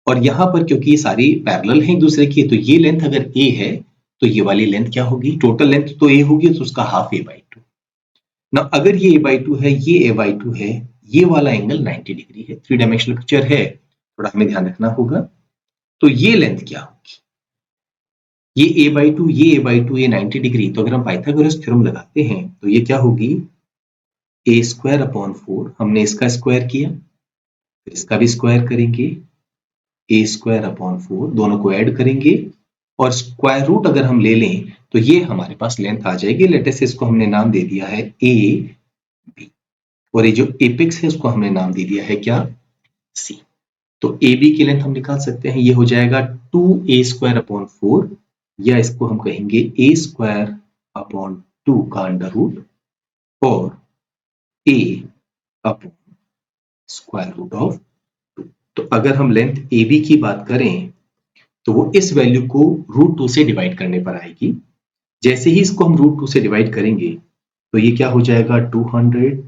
Speaker 1: और यहाँ पर क्योंकि ये सारी पैरेलल हैं एक दूसरे की, तो ये लेंथ अगर a है तो ये वाली लेंथ क्या होगी, टोटल लेंथ तो a होगी, तो उसका हाफ a/2। ना अगर ये a/2 है, ये a/2 है, ये वाला एंगल 90 डिग्री है। 3 डायमेंशनल पिक्चर है, थोड़ा हमें ध्यान रखना होगा। तो ये लेंथ क्या होगी, ये a/2, ये a/2, ये 90 डिग्री। तो अगर हम पाइथागोरस थ्योरम लगाते हैं तो ये क्या होगी, a²/4। हमने इसका स्क्वायर किया, फिर इसका भी स्क्वायर करेंगे, a²/4, दोनों को ऐड करेंगे और स्क्वायर रूट अगर हम ले लें तो ये हमारे पास लेंथ आ जाएगी। लेटेस्ट इसको हमने नाम दे दिया है ए बी, और ये जो एपेक्स है उसको हमने नाम दे दिया है क्या, सी। तो ए बी की लेंथ हम निकाल सकते हैं, ये हो जाएगा 2a²/4, या इसको हम कहेंगे a²/2 का अंडर रूट और a/√2। तो अगर हम लेंथ ए बी की बात करें तो वो इस वैल्यू को √2 से डिवाइड करने पर आएगी। जैसे ही इसको हम √2 से डिवाइड करेंगे तो ये क्या हो जाएगा, 200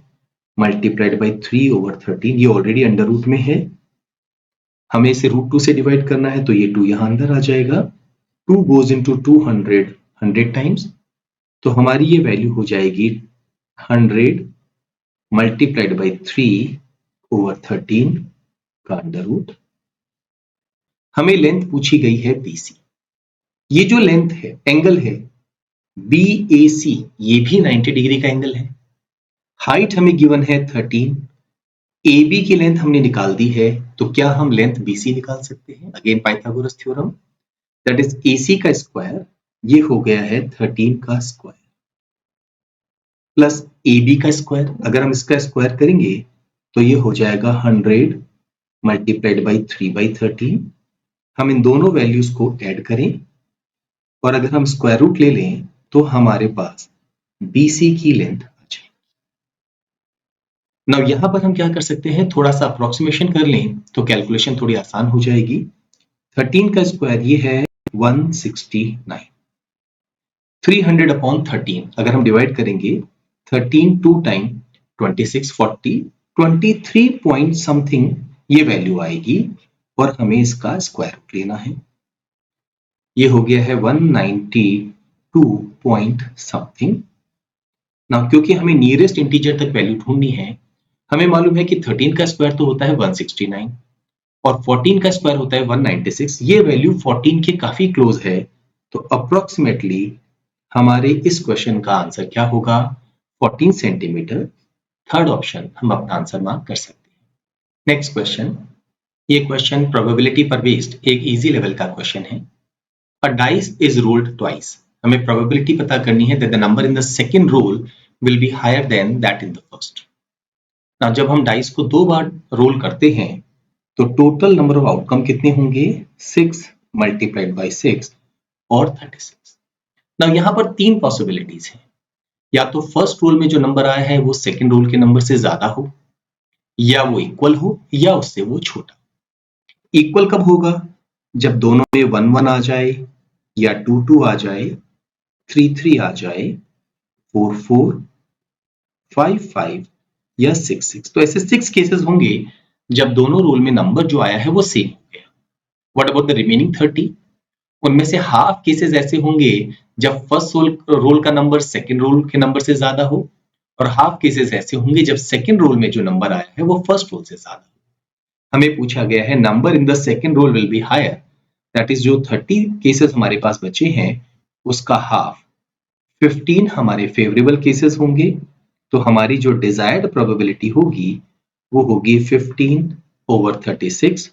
Speaker 1: मल्टीप्लाइड बाई 3/13। ये ऑलरेडी अंडर रूट में है, हमें इसे √2 से डिवाइड करना है, तो ये 2 यहां अंदर आ जाएगा। 2 गोज इनटू 200 100 टाइम्स, तो हमारी ये वैल्यू हो जाएगी 100 मल्टीप्लाइड बाई 3/13 का अंडर रूट। हमें लेंथ पूछी गई है BC। ये जो लेंथ है, एंगल है BAC, ये भी 90 डिग्री का एंगल है। हाइट हमें गिवन है 13, AB की लेंथ हमने निकाल दी है, तो क्या हम लेंथ BC निकाल सकते हैं? Again Pythagoras theorem, that is AC का स्क्वायर, ये हो गया है 13 का स्क्वायर प्लस AB का स्क्वायर। अगर हम इसका स्क्वायर करेंगे तो ये हो जाएगा 100 मल्टीप्लाइड बाई 3/13। हम इन दोनों वैल्यूज को ऐड करें और अगर हम स्क्वायर रूट ले लें तो हमारे पास BC की लेंथ आ जाएगी। नाउ यहां पर हम क्या कर सकते हैं, थोड़ा सा अप्रोक्सीमेशन कर लें तो कैलकुलेशन थोड़ी आसान हो जाएगी। 13 का स्क्वायर ये है 169, 300/13 अगर हम डिवाइड करेंगे 13 2 टाइम 26 40 23 पॉइंट समथिंग ये वैल्यू आएगी, और हमें इसका स्क्वायर रूट लेना है। ये हो गया है 192 पॉइंट समथिंग। ना क्योंकि हमें नियरेस्ट इंटीजर तक वैल्यू ढूंढनी है, हमें मालूम है कि 13 का स्क्वायर तो होता है 169 और 14 का स्क्वायर होता है 196। ये वैल्यू 14 के काफी क्लोज है, तो अप्रोक्सीमेटली हमारे इस क्वेश्चन का आंसर क्या होगा, 14 सेंटीमीटर। थर्ड ऑप्शन हम अपना आंसर मार्क कर सकते हैं। नेक्स्ट क्वेश्चन, ये क्वेश्चन प्रोबेबिलिटी पर बेस्ड एक इजी लेवल का क्वेश्चन है। A dice is rolled twice. हमें प्रोबेबिलिटी पता करनी है that the number in the second roll will be higher than that in the first. ना जब हम डाइस को 2 बार रोल करते हैं तो टोटल नंबर ऑफ आउटकम कितने होंगे, 6 मल्टीप्लाइड बाई 6 और 36। ना यहाँ पर 3 पॉसिबिलिटीज हैं, या तो फर्स्ट रोल में जो नंबर आया है वो सेकंड रोल के नंबर से ज्यादा हो, या वो इक्वल हो, या उससे वो छोटा। इक्वल कब होगा, जब दोनों में 1 1 आ जाए, या 2 2 आ जाए, 3 3 आ जाए, 4 4, 5 5 या 6 6। तो ऐसे 6 केसेस होंगे जब दोनों रोल में नंबर जो आया है वो सेम हो गया। What about the remaining 30? उनमें से हाफ केसेस ऐसे होंगे जब फर्स्ट रोल का नंबर सेकंड रोल के नंबर से ज्यादा हो, और हाफ केसेस ऐसे होंगे जब सेकंड रोल में जो नंबर आया है वो फर्स्ट रोल से ज्यादा हो। हमें पूछा गया है number in the second roll will be higher, that is जो 30 केसेस हमारे पास बचे हैं उसका हाफ 15 हमारे फेवरेबल केसेस होंगे, तो हमारी जो डिजायर्ड प्रोबेबिलिटी होगी वो होगी 15/36।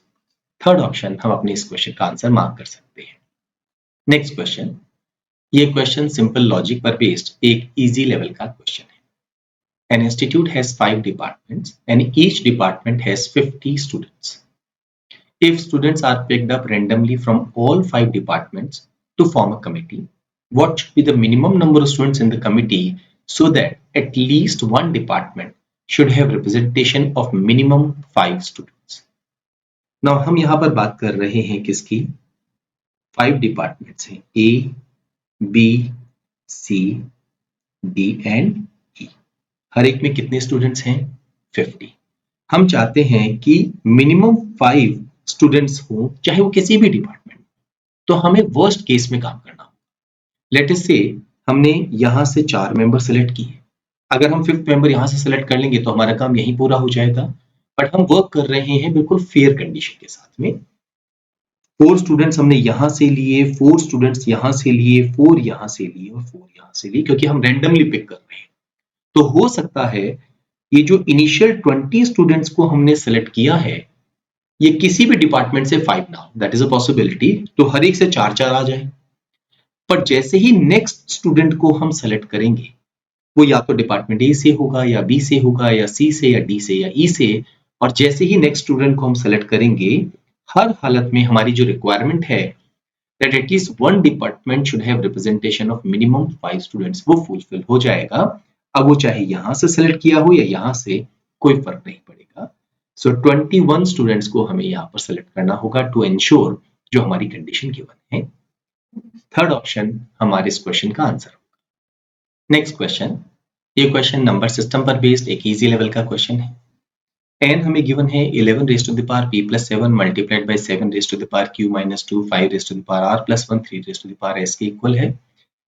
Speaker 1: थर्ड ऑप्शन हम अपने इस क्वेश्चन का आंसर मार्क कर सकते हैं। नेक्स्ट क्वेश्चन, ये क्वेश्चन सिंपल लॉजिक पर बेस्ड एक इजी लेवल का क्वेश्चन है. An institute has 5 departments and each department has 50 students. If students are picked up randomly from all 5 departments to form a committee, what should be the minimum number of students in the committee so that at least one department should have representation of minimum 5 students? Now हम यहाँ पर बात कर रहे हैं किसकी? 5 departments हैं, A, B, C, D and E. हर एक में कितने स्टूडेंट्स हैं? 50. हम चाहते हैं कि मिनिमम 5 स्टूडेंट्स हो, चाहे वो किसी भी डिपार्टमेंट. तो हमें वर्स्ट केस में काम करना होगा. लेट अस से हमने यहां से 4 मेंबर सेलेक्ट किए. अगर हम 5th मेंबर यहां से सेलेक्ट कर लेंगे तो हमारा काम यहीं पूरा हो जाएगा. बट हम वर्क कर रहे हैं बिल्कुल फेयर कंडीशन के साथ में. 4 स्टूडेंट्स हमने यहां से लिए, 4 स्टूडेंट्स यहां से लिए, 4 यहां से लिए और 4 यहां से लिए, क्योंकि हम रैंडमली पिक कर रहे हैं. तो हो सकता है ये जो इनिशियल 20 स्टूडेंट्स को हमने सेलेक्ट किया है ये किसी भी डिपार्टमेंट से 5 ना हो. That is a possibility. तो हर एक से 4-4 आ जाए. पर जैसे ही नेक्स्ट स्टूडेंट को हम सेलेक्ट करेंगे वो या तो डिपार्टमेंट ए से होगा या बी से होगा या सी से या डी से या ई से. और जैसे ही नेक्स्ट स्टूडेंट को हम सेलेक्ट करेंगे हर हालत में हमारी जो रिक्वायरमेंट है that at least one department should have representation of minimum 5 students वो फुलफिल हो जाएगा. अब वो चाहे यहां से सेलेक्ट किया हो या यहां से, कोई फर्क नहीं पड़ेगा. सो 21 स्टूडेंट्स को हमें यहाँ पर सेलेक्ट करना होगा टू एंश्योर जो हमारी कंडीशन गिवन है. थर्ड ऑप्शन हमारे इस क्वेश्चन का आंसर होगा. नेक्स्ट क्वेश्चन, ये क्वेश्चन नंबर सिस्टम पर बेस्ड एक इजी लेवल का क्वेश्चन है. n हमें गिवन है 11 raised to the power p plus 7 multiplied by 7 raised to the power q minus 2 5 raised to the power r plus 1 3 raised to the power s के equal है.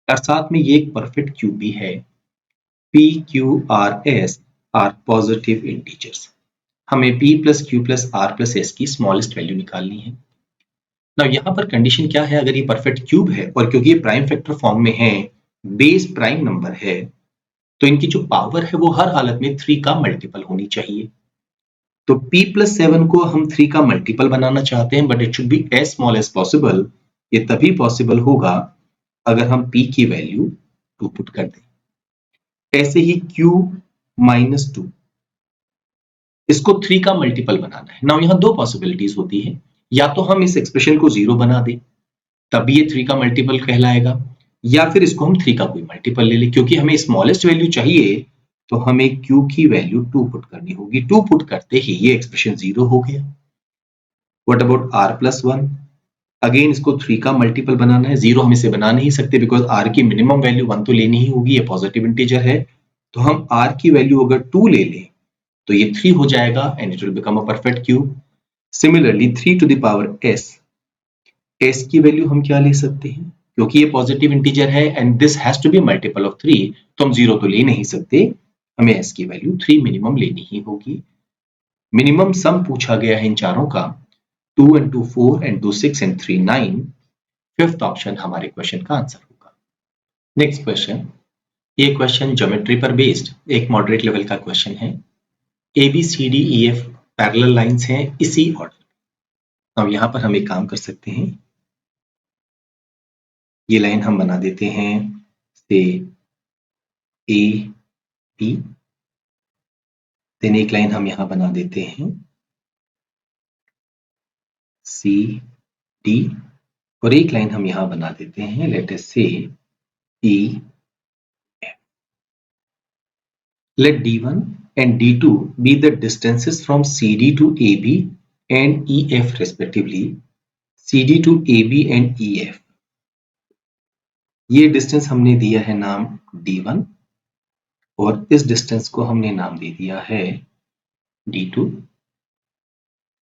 Speaker 1: और साथ में ये एक परफेक्ट क्यूब भी है. p q r s are positive integers. हमें p plus q plus r plus s की स्मॉलेस्ट वैल्यू निकालनी है. नाउ यहाँ पर कंडीशन क्या है? अगर ये परफेक्ट क्यूब है और क्योंकि ये प्राइम फैक्टर फॉर्म में है, बेस प्राइम नंबर है, तो इनकी जो पावर है वो हर हालत में 3 का मल्टीपल होनी चाहिए. तो p plus 7 को हम 3 का मल्टीपल बनाना चाहते हैं, but it should be as small as possible. ये तभी पॉसिबल होगा अगर हम p की वैल्यू 2 पुट कर दें. ऐसे ही q माइनस 2, इसको 3 का मल्टीपल बनाना है. नाउ यहाँ दो पॉसिबिलिटीज होती है. या तो हम इस एक्सप्रेशन को 0 बना दें, तब ये 3 का मल्टीपल कहलाएगा, या फिर इसको हम 3 का कोई मल्टीपल ले लें. क्योंकि हमें स्मॉलेस्ट वैल्यू चाहिए तो हमें q की वैल्यू 2 पुट करनी होगी. 2 पुट करते ही ये एक्सप्रेशन 0 हो गया. What about r plus 1? Again इसको 3 का मल्टीपल बनाना है. 0 हम इसे बना नहीं सकते बिकॉज r की मिनिमम वैल्यू 1 तो लेनी ही होगी, ये पॉजिटिव इंटीजर है. तो हम r की वैल्यू अगर 2 ले लें तो ये 3 हो जाएगा and it will become a perfect cube. Similarly 3 to the power s की वैल्यू हम क्या ले सकते हैं? क्योंकि ये पॉजिटिव इंटीजर है and this has to be multiple of 3, तो हम 0 तो ले नहीं सकते. हमें s की वैल्यू 3 मिनिमम लेनी ही होगी. मिनिमम सम पूछा गया है इन चारों का. 2 and 2 4 and 2 6 and 3 9. Fifth option हमारे क्वेश्चन का आंसर होगा. नेक्स्ट क्वेश्चन, ये क्वेश्चन ज्योमेट्री पर बेस्ड एक मॉडरेट लेवल का क्वेश्चन है. A B C D E F parallel lines हैं इसी ऑर्डर. अब यहाँ पर हम एक काम कर सकते हैं, ये लाइन हम बना देते हैं से ए बी, देन एक लाइन हम यहाँ बना देते हैं सी डी, और एक लाइन हम यहाँ बना देते हैं let us say E F. Let D1 and D2 be the distances from CD to AB and EF respectively. CD to AB and EF, ये डिस्टेंस हमने दिया है नाम D1 और इस डिस्टेंस को हमने नाम दे दिया है D2.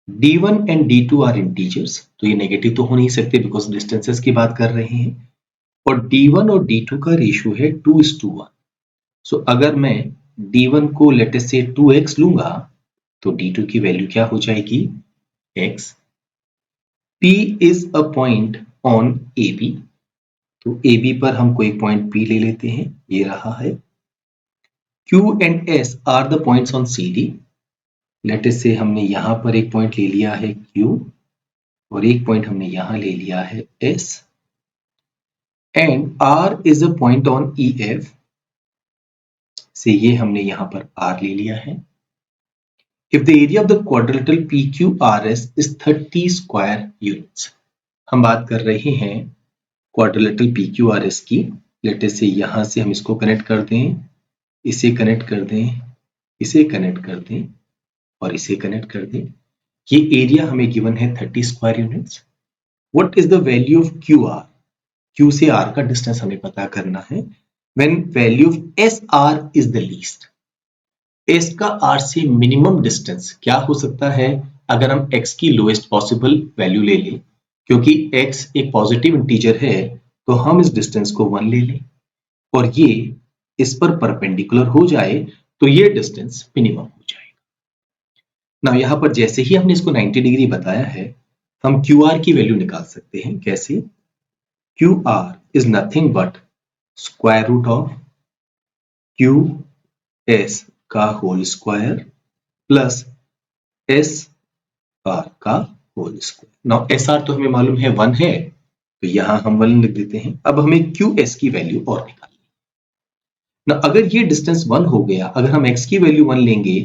Speaker 1: D1 and D2 are integers, तो ये नेगेटिव तो हो नहीं सकते बिकॉज डिस्टेंसेस की बात कर रहे हैं. और D1 और D2 का रेशियो है 2:1. सो अगर मैं D1 को लेट अस से 2x लूंगा तो D2 की वैल्यू क्या हो जाएगी? x. P is a point on AB, तो AB पर हम कोई पॉइंट P ले लेते हैं, ये रहा है. Q and S are the points on CD. Let us say हमने यहां पर एक पॉइंट ले लिया है Q और एक पॉइंट हमने यहां ले लिया है S. And R is a point on E F say ये हमने यहां पर आर ले लिया है। If the area of the quadrilateral P Q R S is 30 square units, हम बात कर रहे हैं quadrilateral P Q R S की। लेट अस से यहां से हम इसको कनेक्ट कर दें, इसे कनेक्ट कर दें, इसे कनेक्ट कर दें और इसे कनेक्ट कर दें। ये एरिया हमें गिवन है 30 square units. What is the value of Q R? Q से आर का डिस्टेंस हमें पता करना है। When value of S R is the least, S का आर से मिनिमम डिस्टेंस क्या हो सकता है? अगर हम एक्स की लोएस्ट पॉसिबल वैल्यू ले लें, क्योंकि एक्स एक पॉजिटिव इंटीजर है तो हम इस डिस्टेंस को 1 ले लें और ये इस पर परपेंडिकुलर हो जाए तो ये डिस्टेंस मिनिमम हो जाएगा। ना यहां पर जैसे ही हमने इसको 90 डिग्री बताया है, हम क्यू आर की वैल्यू निकाल सकते हैं। कैसे? Q R is nothing but square root of Q S का whole square plus S R का whole square. Now S R तो हमें मालूम है 1 है, तो यहां हम 1 लिख देते हैं। अब हमें क्यू एस की वैल्यू और निकालनी है। ना अगर ये डिस्टेंस 1 हो गया, अगर हम एक्स की वैल्यू 1 लेंगे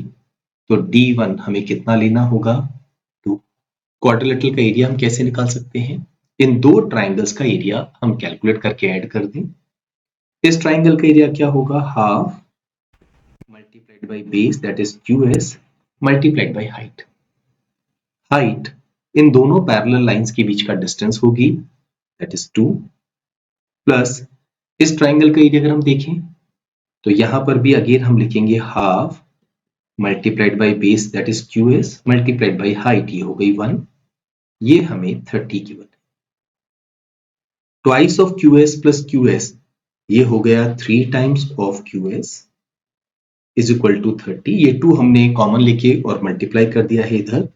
Speaker 1: तो D1 हमें कितना लेना होगा? 2। क्वाड्रिलेटरल का एरिया हम कैसे निकाल सकते हैं? इन दो ट्राइंगल्स का एरिया हम कैलकुलेट करके ऐड कर दें। इस ट्राइंगल का एरिया क्या होगा? Half multiplied by base that is QS multiplied by height. Height in दोनों पैरेलल लाइंस के बीच का डिस्टेंस होगी दैट इज 2 प्लस इस ट्राइंगल का एरिया अगर हम देखें तो यहां पर भी अगेन हम लिखेंगे half multiplied by base that is QS multiplied by height, ये हो गई 1, ये हमें 30 गिवन है। Twice of QS plus QS, ये हो गया 3 times of QS is equal to 30। ये 2 हमने कॉमन लेके और मल्टीप्लाई कर दिया है इधर।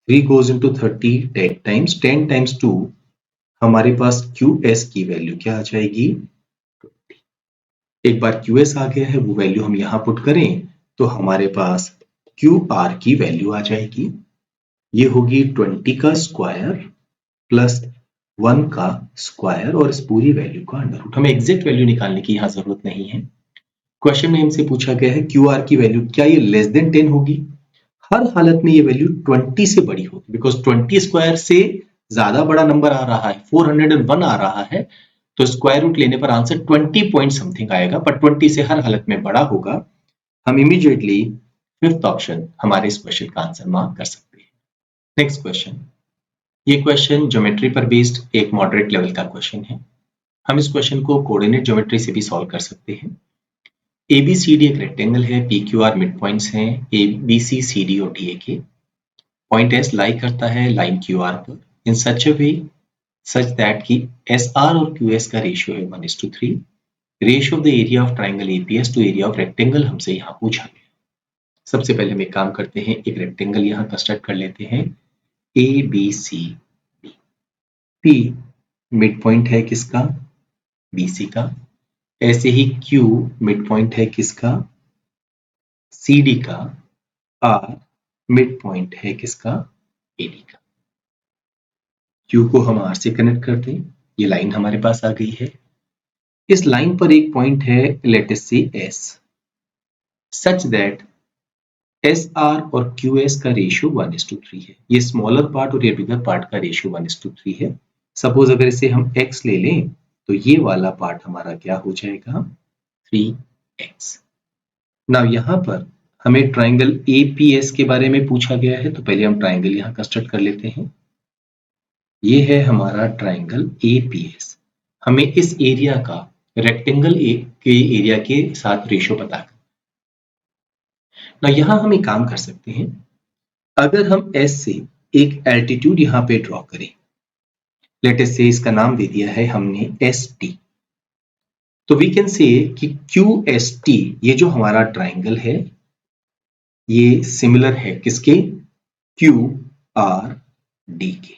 Speaker 1: 3 goes into 30 10 टाइम्स, 10 टाइम्स 2, हमारे पास QS की वैल्यू क्या आ जाएगी? 20। एक बार QS आ गया है, वो वैल्यू हम यहां पुट करें तो हमारे पास QR की वैल्यू आ जाएगी। ये होगी 20 का स्क्वायर प्लस 1 का स्क्वायर और इस पूरी वैल्यू का अंडर रूट। हमें एग्जैक्ट वैल्यू निकालने की यहां जरूरत नहीं है। क्वेश्चन में हमसे पूछा गया है QR की वैल्यू क्या ये लेस देन 10 होगी? हर हालत में ये वैल्यू 20 से बड़ी होगी, बिकॉज 20 स्क्वायर से ज्यादा बड़ा नंबर आ रहा है, 401 आ रहा है, तो स्क्वायर रूट लेने पर आंसर 20 पॉइंट समथिंग आएगा, पर 20 से हर हालत में बड़ा होगा। हम इमीडिएटली फिफ्थ ऑप्शन हमारे इस क्वेश्चन का आंसर मार्क कर सकते हैं। नेक्स्ट क्वेश्चन, ये क्वेश्चन ज्योमेट्री पर बेस्ड एक मॉडरेट लेवल का क्वेश्चन है। हम इस क्वेश्चन को कोऑर्डिनेट ज्योमेट्री से भी सॉल्व कर सकते हैं। ABCD एक रेक्टेंगल है, PQR मिड पॉइंट्स हैं ABC CD और DA के। पॉइंट S लाई करता है लाइन QR पर in such a way such that कि SR और QS का रेशियो है 1:3। Ratio of the area of triangle APS to area of rectangle हमसे यहाँ पूछा गया। सबसे पहले हम एक काम करते हैं, एक रेक्टेंगल यहाँ कंस्ट्रक्ट कर लेते हैं ABCD। P मिड पॉइंट है किसका? BC का। ऐसे ही Q मिड पॉइंट है किसका? CD का। R मिड पॉइंट है किसका? AD का। Q को हम R से कनेक्ट कर दें, ये लाइन हमारे पास आ गई है। इस लाइन पर एक पॉइंट है लेट अस से S, सच दैट SR और QS का रेशियो 1:3 है। ये स्मॉलर पार्ट और ये बिगर पार्ट का रेशियो 1:3 है। सपोज अगर इसे हम X ले लें तो ये वाला पार्ट हमारा क्या हो जाएगा? 3X। ना यहाँ पर हमें ट्राइंगल APS के बारे में पूछा गया है, तो पहले हम ट्राइंगल यहाँ कंस्ट्रक्ट कर लेते हैं। ये है हमारा ट्राइंगल APS। हमें इस एरिया का रेक्टेंगल के एरिया के साथ रेशियो पता करना। ना यहाँ हम एक काम कर सकते हैं, अगर हम S से एक एल्टीट्यूड यहाँ पे ड्रॉ करें, लेट अस से इसका नाम दे दिया है हमने ST, तो वी कैन से कि QST ये जो हमारा ट्राइंगल है ये सिमिलर है किसके? QRD के।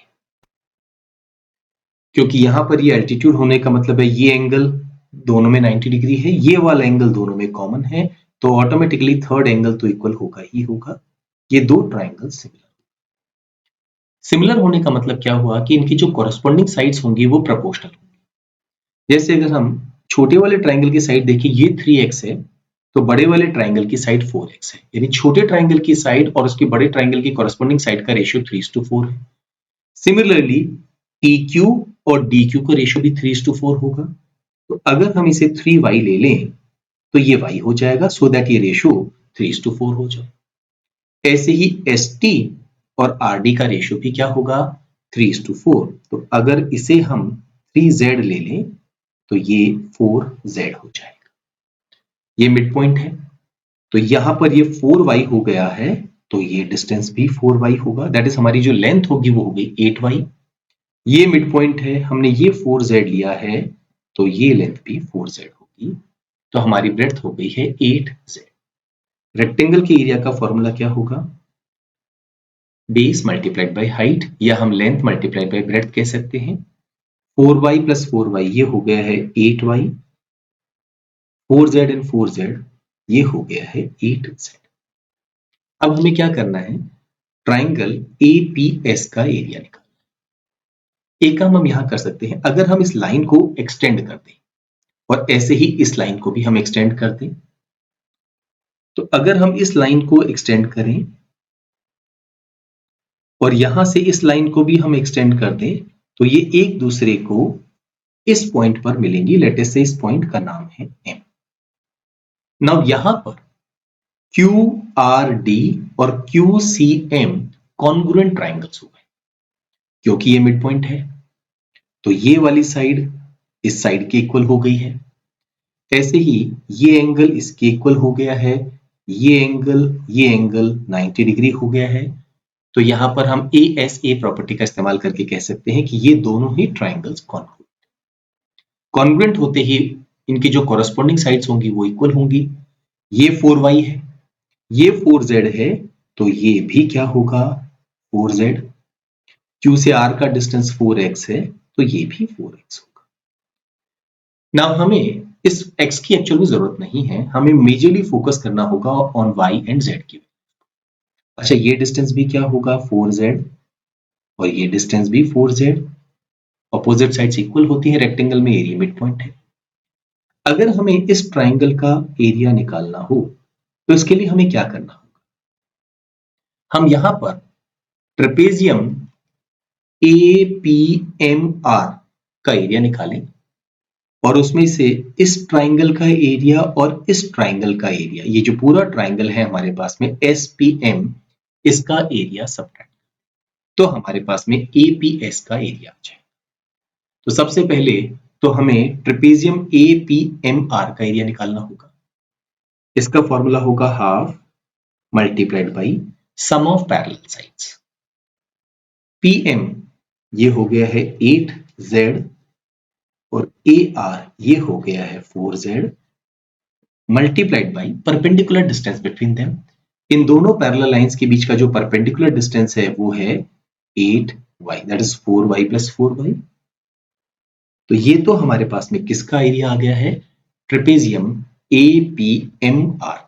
Speaker 1: क्योंकि यहां पर ये एल्टीट्यूड होने का मतलब है ये एंगल दोनों में 90 डिग्री है, ये वाला एंगल दोनों में कॉमन है, तो ऑटोमेटिकली थर्ड एंगल तो इक्वल होगा ही होगा। ये दो ट्राइंगल सिमिलर होने का मतलब क्या हुआ कि इनकी जो कॉरेस्पॉन्डिंग साइड्स होंगी वो प्रोपोर्शनल होंगी। जैसे अगर हम छोटे वाले ट्राइंगल की साइड देखिए, ये 3x है, तो बड़े वाले ट्राइंगल की साइड 4x है, यानी छोटे ट्राइंगल की साइड और उसके बड़े ट्राइंगल की कॉरेस्पॉन्डिंग साइड का रेशियो 3:4 है। सिमिलरली PQ और DQ का रेशियो भी 3:4 होगा। तो अगर हम इसे 3y ले लें तो ये y हो जाएगा, सो दैट ये रेशियो 3:4 हो जाए। ऐसे ही ST और RD का रेशियो भी क्या होगा, 3:4। तो अगर इसे हम 3z ले लें तो ये 4z हो जाएगा। ये मिड पॉइंट है, तो यहां पर ये 4y हो गया है, तो ये डिस्टेंस भी 4y होगा। दैट इज हमारी जो लेंथ होगी वो होगी 8y। ये मिड पॉइंट है, हमने ये 4z लिया है, तो ये लेंथ भी 4z होगी। तो हमारी ब्रेड्थ हो गई है 8z। रेक्टेंगल के एरिया का फॉर्मूला क्या होगा, बेस मल्टीप्लाइड बाय हाइट, या हम लेंथ मल्टीप्लाइड बाय ब्रेड्थ कह सकते हैं। 4y प्लस 4y ये हो गया है 8y, 4z एंड 4z ये हो गया है 8z। अब हमें क्या करना है, ट्राइंगल APS का एरिया निकालना। एक काम हम यहां कर सकते हैं, अगर हम इस लाइन को एक्सटेंड कर दें और ऐसे ही इस लाइन को भी हम एक्सटेंड कर दें, तो अगर हम इस लाइन को एक्सटेंड करें और यहां से इस लाइन को भी हम एक्सटेंड कर दें, तो ये एक दूसरे को इस पॉइंट पर मिलेंगी। लेट अस से इस पॉइंट का नाम है M। नाउ यहां पर QRD और QCM कॉन्ग्रुएंट ट्राइंगल्स हो गए, क्योंकि ये मिड पॉइंट है तो ये वाली साइड इस साइड के इक्वल हो गई है। ऐसे ही ये एंगल इसके इक्वल हो गया है, ये एंगल 90 डिग्री हो गया है। तो यहां पर हम ASA प्रॉपर्टी का इस्तेमाल करके कह सकते हैं कि ये दोनों ही ट्राइंगल्स कॉन्ग्रुएंट होते ही इनकी जो कॉरेस्पॉन्डिंग साइड्स होंगी वो इक्वल होंगी। ये 4y है, ये 4z है, तो ये भी क्या होगा 4z। Q से R का डिस्टेंस 4x है, तो ये भी 4x होगा। नाउ हमें इस x की एक्चुअल में जरूरत नहीं है, हमें मेजरली फोकस करना होगा ऑन y एंड z की। अच्छा, ये डिस्टेंस भी क्या होगा 4z और ये डिस्टेंस भी 4z। ऑपोजिट साइड्स इक्वल होती है, रेक्टेंगल में एरिया मिड पॉइंट है। अगर हमें इस ट्राइंगल का एरिया निकालना हो तो इसके लिए हमें क्या करना होगा, हम यहां पर ट्रेपेजियम APMR का एरिया निकालें और उसमें से इस ट्राइंगल का एरिया और इस ट्राइंगल का एरिया, ये जो पूरा ट्राइंगल है हमारे पास में SPM, इसका एरिया सब्ट्रैक्ट, तो हमारे पास में APS का एरिया आ जाए। तो सबसे पहले तो हमें ट्रेपेजियम APMR का एरिया निकालना होगा। इसका फॉर्मूला होगा half multiplied by sum of parallel sides. PM ये हो गया है 8z और AR ये हो गया है 4z multiplied by perpendicular distance between them. इन दोनों पैरेलल लाइंस के बीच का जो परपेंडिकुलर डिस्टेंस है वो है 8y, that is 4y plus 4y। तो ये तो हमारे पास में किसका एरिया आ गया है, ट्रेपेजियम APMR।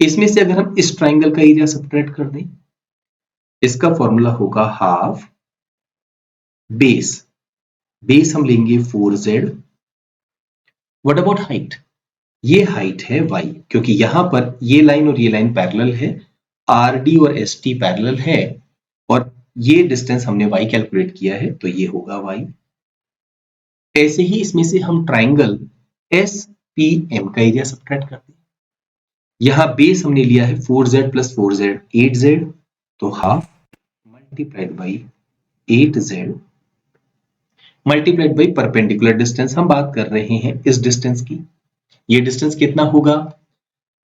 Speaker 1: इसमें से अगर हम इस ट्राइंगल का एरिया सब्ट्रैक्ट कर दें, इसका फॉर्मूला होगा हाफ बेस हम लेंगे 4z। व्हाट अबाउट हाइट, ये हाइट है y, क्योंकि यहां पर ये लाइन और ये लाइन पैरेलल है, RD और ST पैरेलल है और ये डिस्टेंस हमने y कैलकुलेट किया है, तो ये होगा y। ऐसे ही इसमें से हम ट्राइंगल SPM का एरिया सब्ट्रैक्ट करते हैं। यहां बेस हमने लिया है 4z प्लस 4z 8z, तो half multiplied by 8z multiplied by perpendicular distance. हम बात कर रहे हैं इस डिस्टेंस की। ये डिस्टेंस कितना होगा,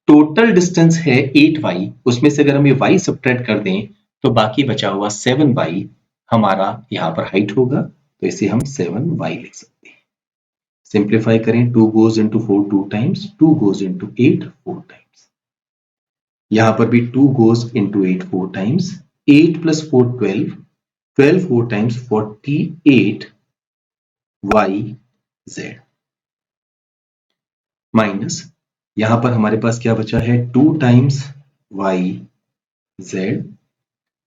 Speaker 1: टोटल डिस्टेंस है 8y, उसमें से अगर हम ये y सब्ट्रैक्ट कर दें तो बाकी बचा हुआ 7y हमारा यहाँ पर हाइट होगा, तो इसे हम 7y लिख सकते हैं। सिंप्लीफाई करें, 2 goes into 4 2 times, 2 goes into 8 4 times, यहाँ पर भी 2 goes into 8 4 times, 8 plus 4 12, 12 4 times 48 yz minus यहां पर हमारे पास क्या बचा है 2 times yz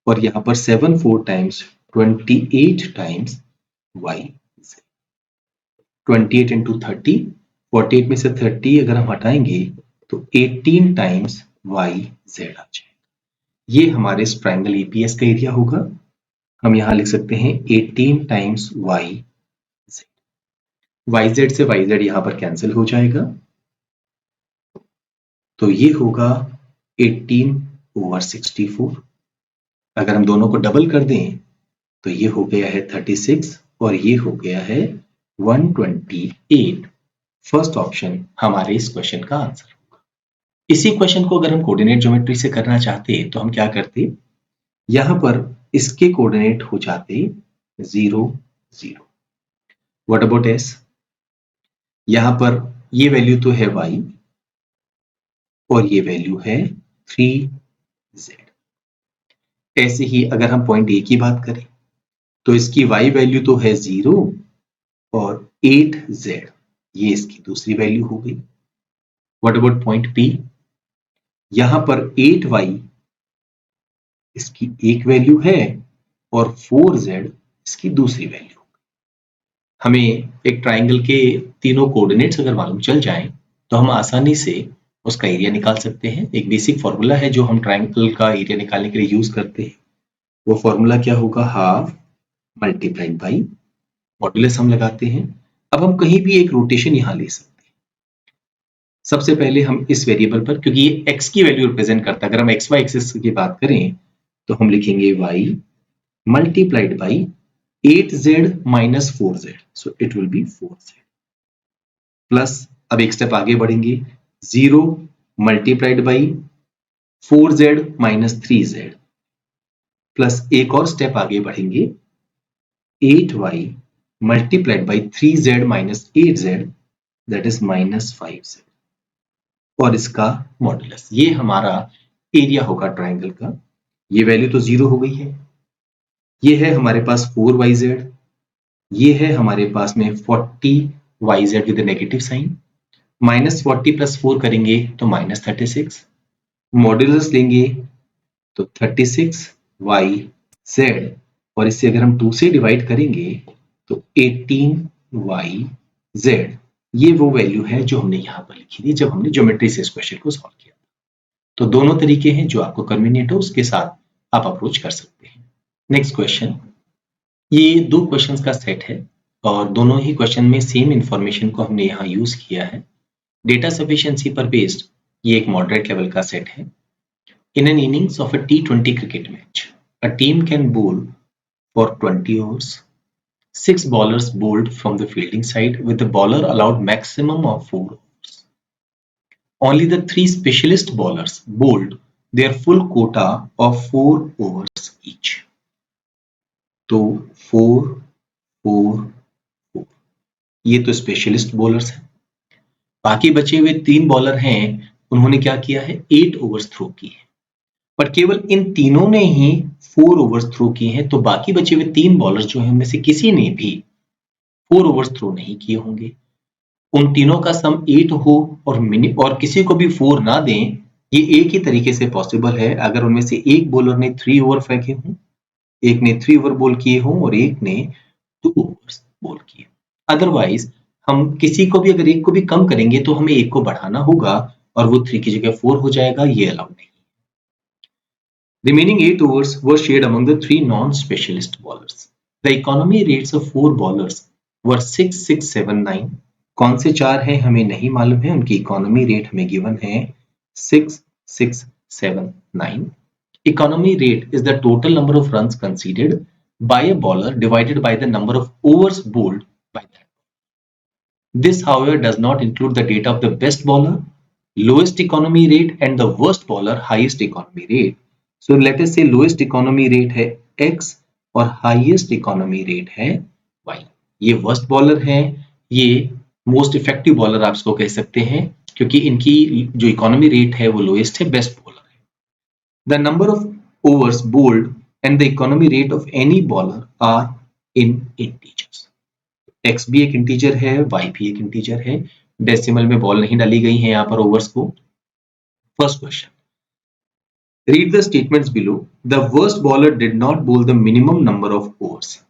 Speaker 1: और यहां पर 7 4 times 28 times yz, 28 इंटू 30, 48 में से 30 अगर हम हटाएंगे तो 18 टाइम्स वाई जेड आ जाएगा। ये हमारे इस ट्राइंगल ईपीएस का एरिया होगा। हम यहां लिख सकते हैं 18 times Y Z. Y Z से वाई जेड यहां पर कैंसिल हो जाएगा, तो ये होगा 18/64। अगर हम दोनों को डबल कर दें तो ये हो गया है 36 और ये हो गया है 128। फर्स्ट ऑप्शन हमारे इस क्वेश्चन का आंसर होगा। इसी क्वेश्चन को अगर हम कोऑर्डिनेट ज्योमेट्री से करना चाहते तो हम क्या करते, यहां पर इसके कोऑर्डिनेट हो जाते 0 0। व्हाट अबाउट एस, यहां पर ये वैल्यू तो है y और ये वैल्यू है 3z। ऐसे ही अगर हम पॉइंट ए की बात करें तो इसकी y वैल्यू तो है 0 और 8z, ये इसकी दूसरी वैल्यू हो गई। व्हाट अबाउट पॉइंट P, यहां पर 8y इसकी एक वैल्यू है और 4z इसकी दूसरी वैल्यू। हमें एक ट्राइंगल के तीनों कोऑर्डिनेट्स अगर मालूम चल जाएं तो हम आसानी से उसका एरिया निकाल सकते हैं। एक बेसिक फॉर्मूला है जो हम ट्राइंगल का एरिया निकालने के लिए यूज करते हैं। वो फॉर्मूला क्या होगा, हाफ मल्टीप्लाइड बाई मॉड्यूलस हम लगाते हैं। अब हम कहीं भी एक रोटेशन यहां ले सकते हैं। सबसे पहले हम इस वेरिएबल पर, क्योंकि ये x की वैल्यू रिप्रेजेंट करता है, अगर हम एक्स वाई एक्सिस की बात करें तो हम लिखेंगे y multiplied by 8z minus 4z, so it will be 4z plus, अब एक स्टेप आगे बढ़ेंगे, 0 multiplied by 4z minus 3z plus एक और स्टेप आगे बढ़ेंगे, 8y multiplied by 3z minus 8z that is minus 5z और इसका मॉडुलस। ये हमारा एरिया होगा ट्राइंगल का। ये वैल्यू तो 0 हो गई है। ये है हमारे पास 4yz, ये है हमारे पास में 40yz with negative sign, minus 40 plus 4 करेंगे तो माइनस 36, मॉड्यूलस लेंगे तो 36yz और इससे अगर हम 2 से डिवाइड करेंगे तो 18yz। ये वो वैल्यू है जो हमने यहाँ पर लिखी थी जब हमने ज्योमेट्री से इस क्वेश्चन को सॉल्व किया। तो दोनों तरीके हैं, जो आपको कन्वीनियंट हो उसके साथ आप अप्रोच कर सकते हैं। नेक्स्ट क्वेश्चन, ये दो क्वेश्चंस का सेट है और दोनों ही क्वेश्चन में सेम इंफॉर्मेशन को हमने यहाँ यूज किया है। डेटा सफिशिएंसी पर बेस्ड ये एक मॉडरेट लेवल का सेट है। In an innings of a T20 cricket match, a team can bowl for 20 overs. 6 bowlers bowled from the fielding side with the bowler allowed maximum of 4 overs. Only the 3 specialist bowlers bowled their full quota of 4 overs each. तो 4 4 4 ये तो specialist bowlers हैं। बाकी बचे हुए 3 bowler हैं, उन्होंने क्या किया है, 8 ओवर्स थ्रो की है, पर केवल इन तीनों ने ही 4 ओवर्स थ्रो किए हैं। तो बाकी बचे हुए 3 बॉलर्स जो हैं उनमें से किसी ने भी 4 ओवर्स थ्रो नहीं किए होंगे। उन तीनों का सम 8 हो और किसी को भी 4 ना दें, ये एक ही तरीके से पॉसिबल है अगर उनमें से एक बॉलर ने 3 ओवर फेंके हों, एक ने 3 ओवर बॉल किए हों और एक ने 2 ओवर्स बॉल किए। अदरवाइज हम किसी को भी, अगर एक को भी कम करेंगे तो हमें एक को बढ़ाना होगा और वो 3 की जगह 4 हो जाएगा, ये अलाउड नहीं। Remaining 8 overs were shared among the 3 non-specialist bowlers. The economy rates of 4 bowlers were 6, 6, 7, 9. कौन से 4 हैं हमें नहीं मालूम है, उनकी इकोनॉमी रेट हमें गिवन है 6, 6, 7, 9. Economy rate is the total number of runs conceded by a bowler divided by the number of overs bowled by that. This, however, does not include the data of the best bowler, lowest economy rate, and the worst bowler, highest economy rate. So let us say lowest economy rate है X और highest economy rate है Y. ये worst bowler है, ये most effective bowler आप इसको कह सकते हैं, क्योंकि इनकी जो economy rate है वो lowest है, best bowler है. The number of overs bowled and the economy rate of any bowler are in integers. X भी एक इंटीजर है, Y भी एक इंटीजर है, डेसिमल में बॉल नहीं डाली गई है यहाँ पर ओवर्स को. First question, read the statements below. The worst bowler did not bowl the minimum number of overs.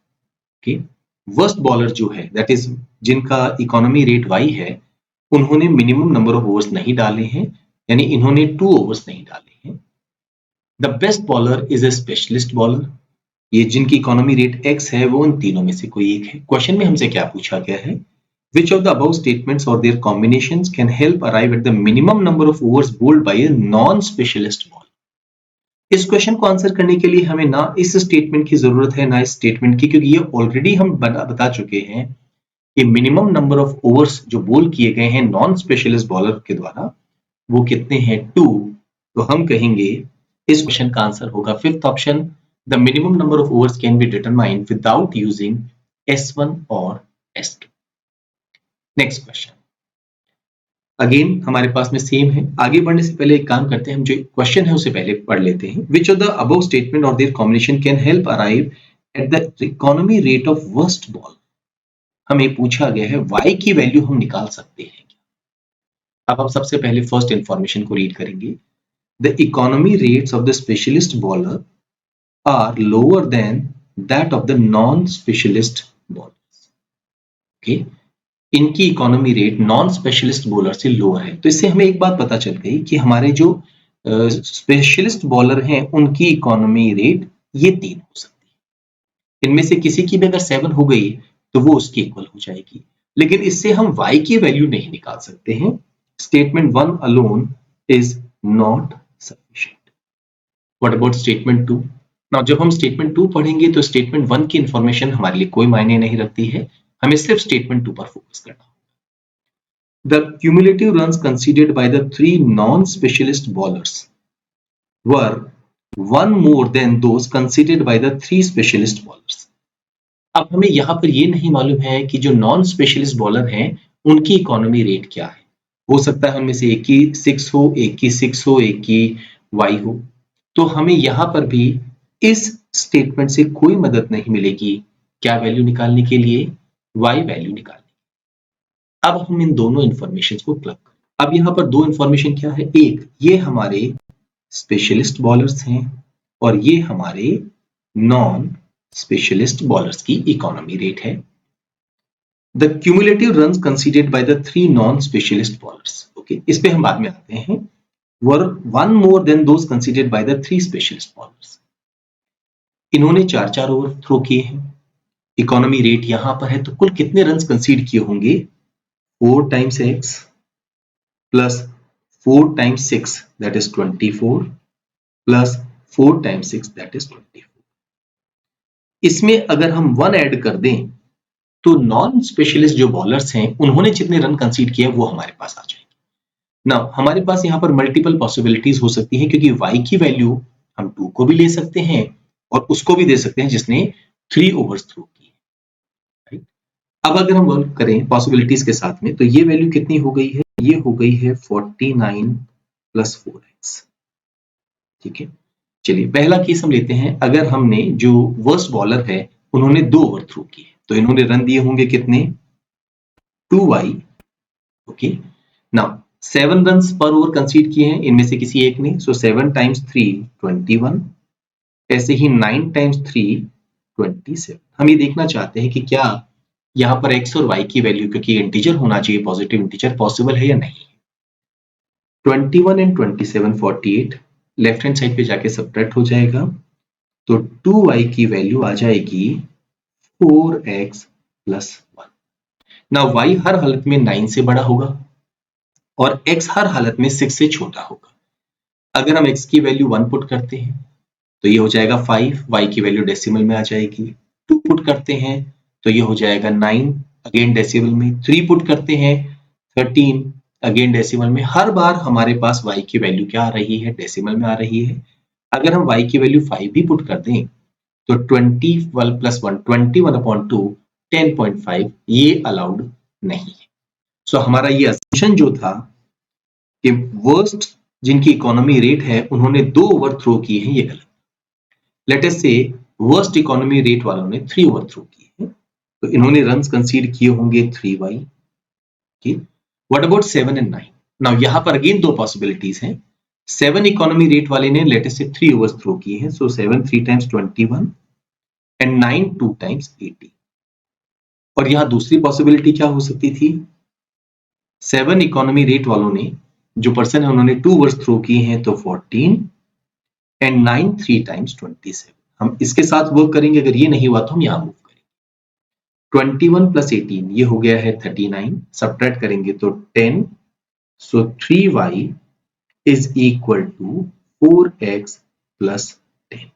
Speaker 1: Okay, worst bowler जो है, दैट इज जिनका इकोनॉमी रेट वाई है, उन्होंने मिनिमम नंबर ऑफ ओवर्स नहीं डाले हैं, यानी इन्होंने 2 ओवर्स नहीं डाले हैं। The best bowler is a specialist bowler, ये जिनकी इकोनॉमी रेट एक्स है वो उन तीनों में से कोई एक है। क्वेश्चन में हमसे क्या पूछा गया है, which of the above statements और their combinations can help arrive at the minimum number of overs bowled by a non specialist bowler. इस क्वेश्चन को आंसर करने के लिए हमें ना इस स्टेटमेंट की जरूरत है ना इस स्टेटमेंट की, क्योंकि ये ऑलरेडी हम बता चुके हैं कि मिनिमम नंबर ऑफ ओवर्स जो बोल किए गए हैं नॉन स्पेशलिस्ट बॉलर के द्वारा वो कितने हैं, 2। तो हम कहेंगे इस क्वेश्चन का आंसर होगा fifth option, the minimum number of overs can be determined without using S1 और S2। नेक्स्ट क्वेश्चन अगेन हमारे पास में सेम है। आगे बढ़ने से पहले एक काम करते हैं, हम जो क्वेश्चन है उसे पहले पढ़ लेते हैं। Which of the above statement और their combination can help arrive at the economy rate of worst ball. हमें पूछा गया है y की वैल्यू हम निकाल सकते हैं क्या। अब हम सबसे पहले फर्स्ट इंफॉर्मेशन को रीड करेंगे। The economy rates of the specialist bowler are lower than that of the non specialist bowlers. Okay, इनकी economy rate non specialist bowler से लोअर है। तो इससे हमें एक बात पता चल गई कि हमारे जो स्पेशलिस्ट बॉलर हैं उनकी इकोनॉमी रेट ये 3 हो सकती है। इनमें से किसी की भी अगर 7 हो गई तो वो उसकी इक्वल हो जाएगी, लेकिन इससे हम y की वैल्यू नहीं निकाल सकते हैं। Statement 1 alone is not sufficient. What about statement 2? Now जब हम स्टेटमेंट 2 पढ़ेंगे तो स्टेटमेंट 1 की इंफॉर्मेशन हमारे लिए कोई मायने नहीं रखती है, हमें सिर्फ स्टेटमेंट 2 पर फोकस करना होगा। The cumulative runs considered by the 3 non-specialist bowlers were 1 more than those considered by the 3 specialist bowlers. अब हमें यहाँ पर ये नहीं मालूम है कि जो नॉन स्पेशलिस्ट बॉलर हैं उनकी इकोनॉमी रेट क्या है। हो सकता है उनमें से एक की 6 हो, एक की 6 हो, एक की y हो। तो हमें यहाँ पर भी इस स्टेटमेंट से कोई मदद नहीं मिलेगी क्या वैल्यू निकालने के लिए, y वैल्यू निकालने। अब हम इन दोनों इंफॉर्मेशन को क्लब करें। अब यहाँ पर दो इंफॉर्मेशन क्या है, एक ये हमारे स्पेशलिस्ट बॉलर्स हैं और ये हमारे नॉन स्पेशलिस्ट बॉलर्स की इकोनॉमी रेट है। The cumulative runs considered by the 3 non specialist bowlers, okay, इस पे हम बाद में आते हैं, वर 1 more than those considered by the 3 specialist bowlers. इन्होंने 4-4 ओवर थ्रो किए हैं, इकोनॉमी रेट यहां पर है, तो कुल कितने रन्स कंसीड किए होंगे, 4 times x plus 4 times 6 that is 24 plus 4 times 6 that is 24। इसमें अगर हम 1 ऐड कर दें तो नॉन स्पेशलिस्ट जो बॉलर्स हैं उन्होंने जितने रन कंसीड किए वो हमारे पास आ जाएंगे। ना हमारे पास यहाँ पर मल्टीपल पॉसिबिलिटीज हो सकती हैं, क्योंकि y की वैल्यू हम 2 को भी ले सकते हैं और उसको भी दे सकते हैं जिसने 3 ओवर्स थ्रो की। राइट, अब अगर हम वर्क करें पॉसिबिलिटीज के साथ में तो ये वैल्यू कितनी हो गई है, ये हो गई है 49 प्लस 4x। ठीक है, चलिए पहला केस हम लेते हैं। अगर हमने जो वर्स्ट बॉलर है उन्होंने 2 ओवर थ्रो किए तो इन्होंने रन दिए होंगे कितने, 2y। ओके, नाउ 7 रन्स पर ओवर कंसीड किए हैं इनमें से किसी एक ने, सो 7 टाइम्स 3 21, ऐसे ही 9 टाइम्स 3 27। हम ये देखना चाहते हैं कि क्या यहाँ पर x और y की वैल्यू, क्योंकि इंटीजर होना चाहिए, पॉजिटिव इंटीजर, पॉसिबल है या नहीं। 21 एंड 27 48, लेफ्ट हैंड साइड पे जाके सब्ट्रैक्ट हो जाएगा, तो 2y की वैल्यू आ जाएगी 4x प्लस 1। ना y हर हालत में 9 से बड़ा होगा और x हर हालत में 6 से छोटा होगा। अगर हम x की वैल्यू 1 पुट करते हैं तो ये हो जाएगा 5, y की वैल्यू डेसिमल में आ जाएगी। 2 पुट करते हैं तो ये हो जाएगा 9, अगेन डेसिमल में। 3 पुट करते हैं 13, अगेन डेसिमल में। हर बार हमारे पास y की वैल्यू क्या आ रही है, डेसिमल में आ रही है। अगर हम y की वैल्यू 5 भी पुट कर दें तो 20 प्लस 1 21/2 10.5 ये अलाउड नहीं है। सो हमारा ये असम्पशन जो था कि वर्स्ट जिनकी इकोनॉमी रेट है उन्होंने 2 ओवर थ्रो किए हैं, ये गलत। लेट अस से वर्स्ट इकोनॉमी रेट वालों ने 3 ओवर थ्रो किए हैं, तो इन्होंने रन्स कंसीड किए होंगे 3y। What about 7 and 9? Now यहां पर अगेन दो पॉसिबिलिटीज हैं। 7 इकोनॉमी रेट वाले ने लेट अस से 3 ओवर्स थ्रो किए हैं, सो 7 3 टाइम्स 21 and 9 2 times 80। और यहाँ दूसरी पॉसिबिलिटी क्या हो सकती थी, 7 इकोनॉमी रेट वालों ने जो पर्सन है उन्होंने 2 वर्ड्स थ्रो किए हैं, तो 14 एंड 9 3 टाइम्स 27। हम इसके साथ वर्क करेंगे, अगर ये नहीं हुआ तो हम यहाँ मूव करेंगे। 21 प्लस 18 ये हो गया है 39, सब्ट्रैक्ट करेंगे तो 10, so 3y is equal to 4x plus 10।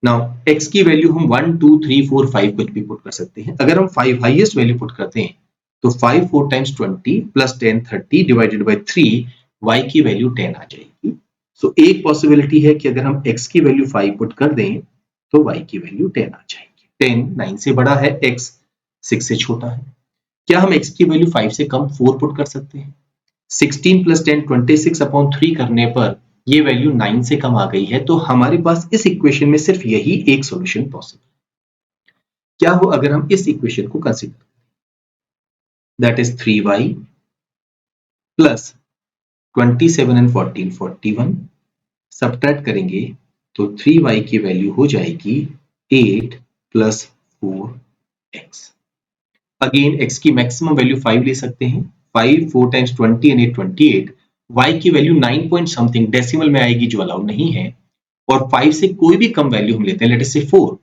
Speaker 1: Now x की वैल्यू हम 1 2 3 4 5 कुछ भी पुट कर सकते हैं। अगर हम 5 हाईएस्ट वैल्यू पुट करते हैं तो 5 4 times 20 plus 10 30 divided by 3, y की वैल्यू 10 आ जाएगी। सो एक पॉसिबिलिटी है कि अगर हम x की वैल्यू 5 पुट कर दें तो y की वैल्यू 10 आ जाएगी। 10 9 से बड़ा है, x 6 से छोटा है। क्या हम x की वैल्यू 5 से कम 4 पुट कर सकते हैं? 16 प्लस 10 26 अपॉन 3 करने पर ये वैल्यू 9 से कम आ गई है, तो हमारे पास इस इक्वेशन में सिर्फ यही एक सॉल्यूशन पॉसिबल है। क्या हो अगर हम इस इक्वेशन को consider, that is 3y plus 27 and 14 41, subtract करेंगे तो 3y की वैल्यू हो जाएगी 8 प्लस 4x। अगेन x की मैक्सिमम वैल्यू 5 ले सकते हैं, 5 4 टाइम्स 20 एंड 8 28, y की वैल्यू 9 पॉइंट समथिंग डेसिमल में आएगी जो अलाउड नहीं है, और 5 से कोई भी कम वैल्यू हम लेते हैं, लेट अस से 4,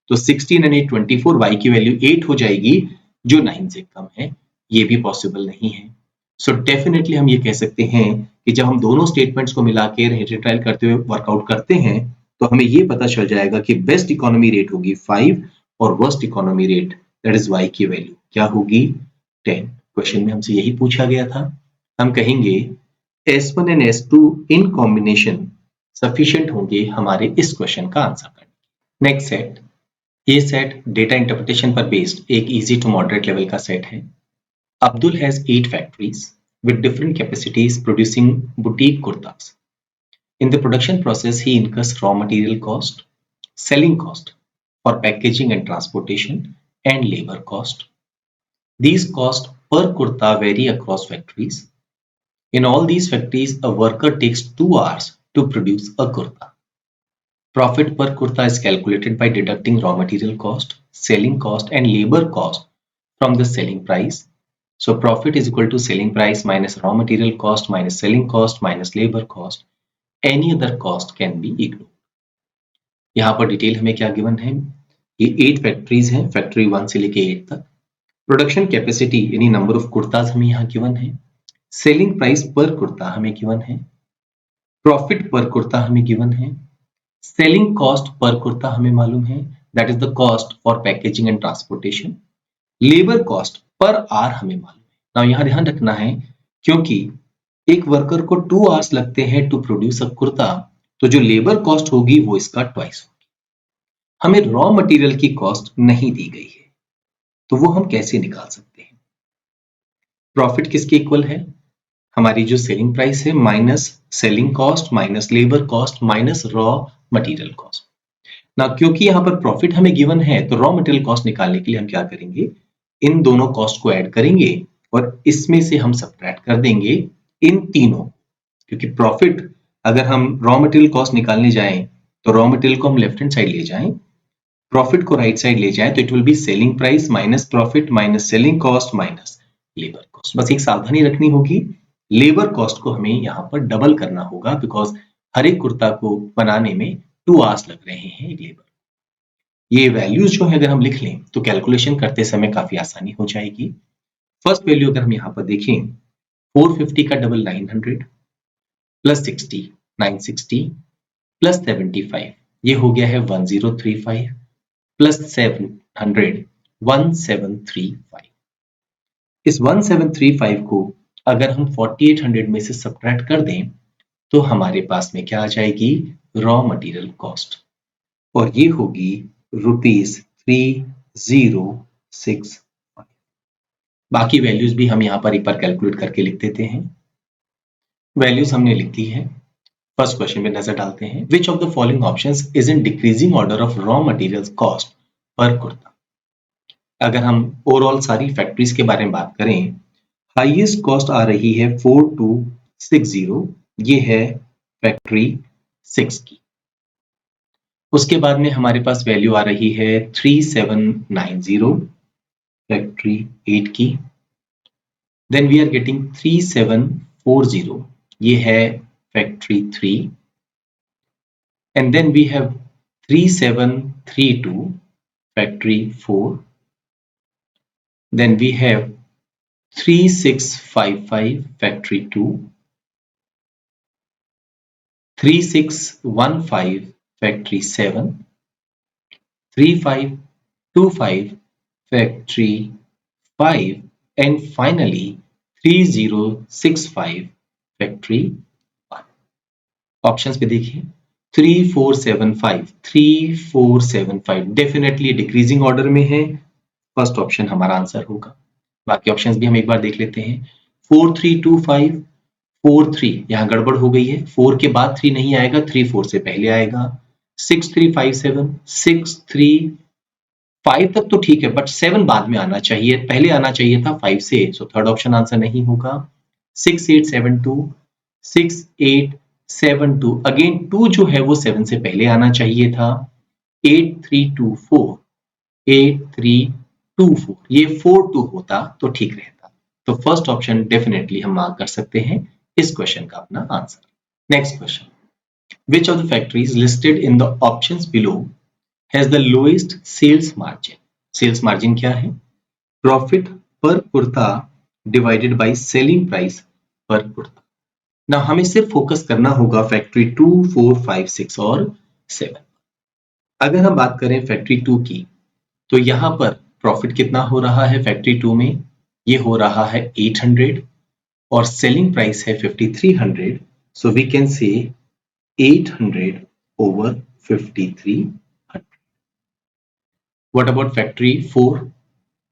Speaker 1: तो 16 एंड 8 24, y की वैल्यू 8 हो जाएगी जो 9 से कम है, ये भी पॉसिबल नहीं है। सो डेफिनेटली हम ये कह सकते हैं कि जब हम दोनों स्टेटमेंट्स को मिला के ट्रायल करते हुए वर्कआउट करते हैं तो हमें ये पता चल जाएगा कि बेस्ट इकोनॉमी रेट होगी 5 और worst economy rate that is y की वैल्यू क्या होगी 10। क्वेश्चन में हमसे यही पूछा गया था। हम कहेंगे S1 and S2 in combination sufficient होंगे हमारे इस क्वेश्चन का आंसर करने। नेक्स्ट सेट, ये सेट डेटा इंटरप्रिटेशन पर बेस्ड एक इजी टू मॉडरेट लेवल का सेट है। Abdul has 8 factories with different capacities producing boutique kurtas. In the production process, he incurs raw material cost, selling cost for packaging and transportation, and labor cost. These costs per kurta vary across factories. In all these factories, a worker takes 2 hours to produce a kurta. Profit per kurta is calculated by deducting raw material cost, selling cost, and labor cost from the selling price. So profit is equal to selling price minus raw material cost minus selling cost minus labor cost. Any other cost can be ignored. यहाँ पर detail हमें क्या given है, ये 8 factories हैं, factory 1 से लेके 8 तक। प्रोडक्शन कैपेसिटी यानी नंबर ऑफ कुर्ताज हमें यहाँ गिवन है, सेलिंग प्राइस पर कुर्ता हमें गिवन है, प्रॉफिट पर कुर्ता हमें गिवन है, सेलिंग कॉस्ट पर कुर्ता हमें मालूम है, that is the cost for packaging and transportation, labour cost per hour हमें मालूम है। नाउ यहाँ ध्यान रखना है क्योंकि एक वर्कर को 2 आवर्स लगते हैं टू प्रोड्यूस अ कुर्ता, तो जो लेबर कॉस्ट होगी वो इसका ट्वाइस होगी। हमें रॉ मटेरियल की कॉस्ट नहीं दी गई है, तो वो हम कैसे निकाल सकते हैं? प्रॉफिट किसके इक्वल है, हमारी जो सेलिंग प्राइस है minus selling cost minus labour cost minus raw material cost. ना क्योंकि यहाँ पर प्रॉफिट हमें गिवन है तो रॉ मटेरियल कॉस्ट निकालने के लिए हम क्या करेंगे, इन दोनों कॉस्ट को ऐड करेंगे और इसमें से हम सब्ट्रैक्ट कर देंगे इन तीनों, क्योंकि प्रॉफिट अगर हम रॉ मटेरियल कॉस्ट निकालने जाएं तो रॉ मटेरियल को हम लेफ्ट हैंड साइड ले जाएं, प्रॉफिट को राइट साइड ले जाएं, तो it will be selling price minus profit minus selling cost minus labour cost. बस एक सावधानी रखनी होगी, लेबर कॉस्ट को हमें यहाँ पर डबल करना होगा बिकॉज हर एक कुर्ता को बनाने में 2 आवर्स लग रहे हैं एक लेबर। ये वैल्यूज जो है अगर हम लिख लें तो कैलकुलेशन करते समय काफी आसानी हो जाएगी। फर्स्ट वैल्यू अगर हम यहाँ पर देखें 450 का डबल 900 प्लस 60 960 प्लस 75 ये हो गया है 1035 प्लस 700 1735। इस 1735 को अगर हम 4800 में से सब्ट्रैक्ट कर दें तो हमारे पास में क्या आ जाएगी, रॉ मटेरियल कॉस्ट, और ये होगी ₹3065। बाकी वैल्यूज भी हम यहाँ पर एक बार कैलकुलेट करके लिख देते हैं। वैल्यूज हमने लिख दी है। फर्स्ट क्वेश्चन में नजर डालते हैं, which of the following options is in decreasing order of raw material cost per kurta. अगर हम ओवरऑल सारी फैक्ट्रीज के बारे में बात करें, हाईएस्ट कॉस्ट आ रही है 4260, ये है फैक्ट्री 6 की। उसके बाद में हमारे पास वैल्यू आ रही है 3790, फैक्ट्री 8 की। देन वी आर गेटिंग 3740, ये है factory 3, and then we have 3732 factory 4, then we have 3655 factory 2, 3615 factory 7, 3525 factory 5, and finally 3065 factory 1. Options पे देखिए 3475 डेफिनेटली डिक्रीजिंग ऑर्डर में है, फर्स्ट ऑप्शन हमारा आंसर होगा। बाकी ऑप्शंस भी हम एक बार देख लेते हैं। 4325 43, यहाँ गड़बड़ हो गई है, 4 के बाद 3 नहीं आएगा, 3 4 से पहले आएगा। 6357 635 तक तो ठीक है, बट 7 बाद में आना चाहिए, पहले आना चाहिए था 5 से, सो थर्ड ऑप्शन आंसर नहीं होगा। 6872 6872, अगेन 2 जो है वो 7 से पहले आना चाहिए था। 8324 8324, ये 42 होता तो ठीक रहता। तो फर्स्ट ऑप्शन डेफिनेटली हम मार्क कर सकते हैं इस क्वेश्चन का अपना answer. Next question, which of the factories listed in the options below has the lowest sales margin. Sales margin क्या है? Profit per kurta divided by selling price per kurta. ना हमें सिर्फ फोकस करना होगा फैक्ट्री 2, 4, 5, 6 और 7। अगर हम बात करें फैक्ट्री 2 की, तो यहां पर प्रॉफिट कितना हो रहा है फैक्ट्री 2 में? ये हो रहा है 800 और सेलिंग प्राइस है 5300, so we can say 800 over 5300. What about factory 4?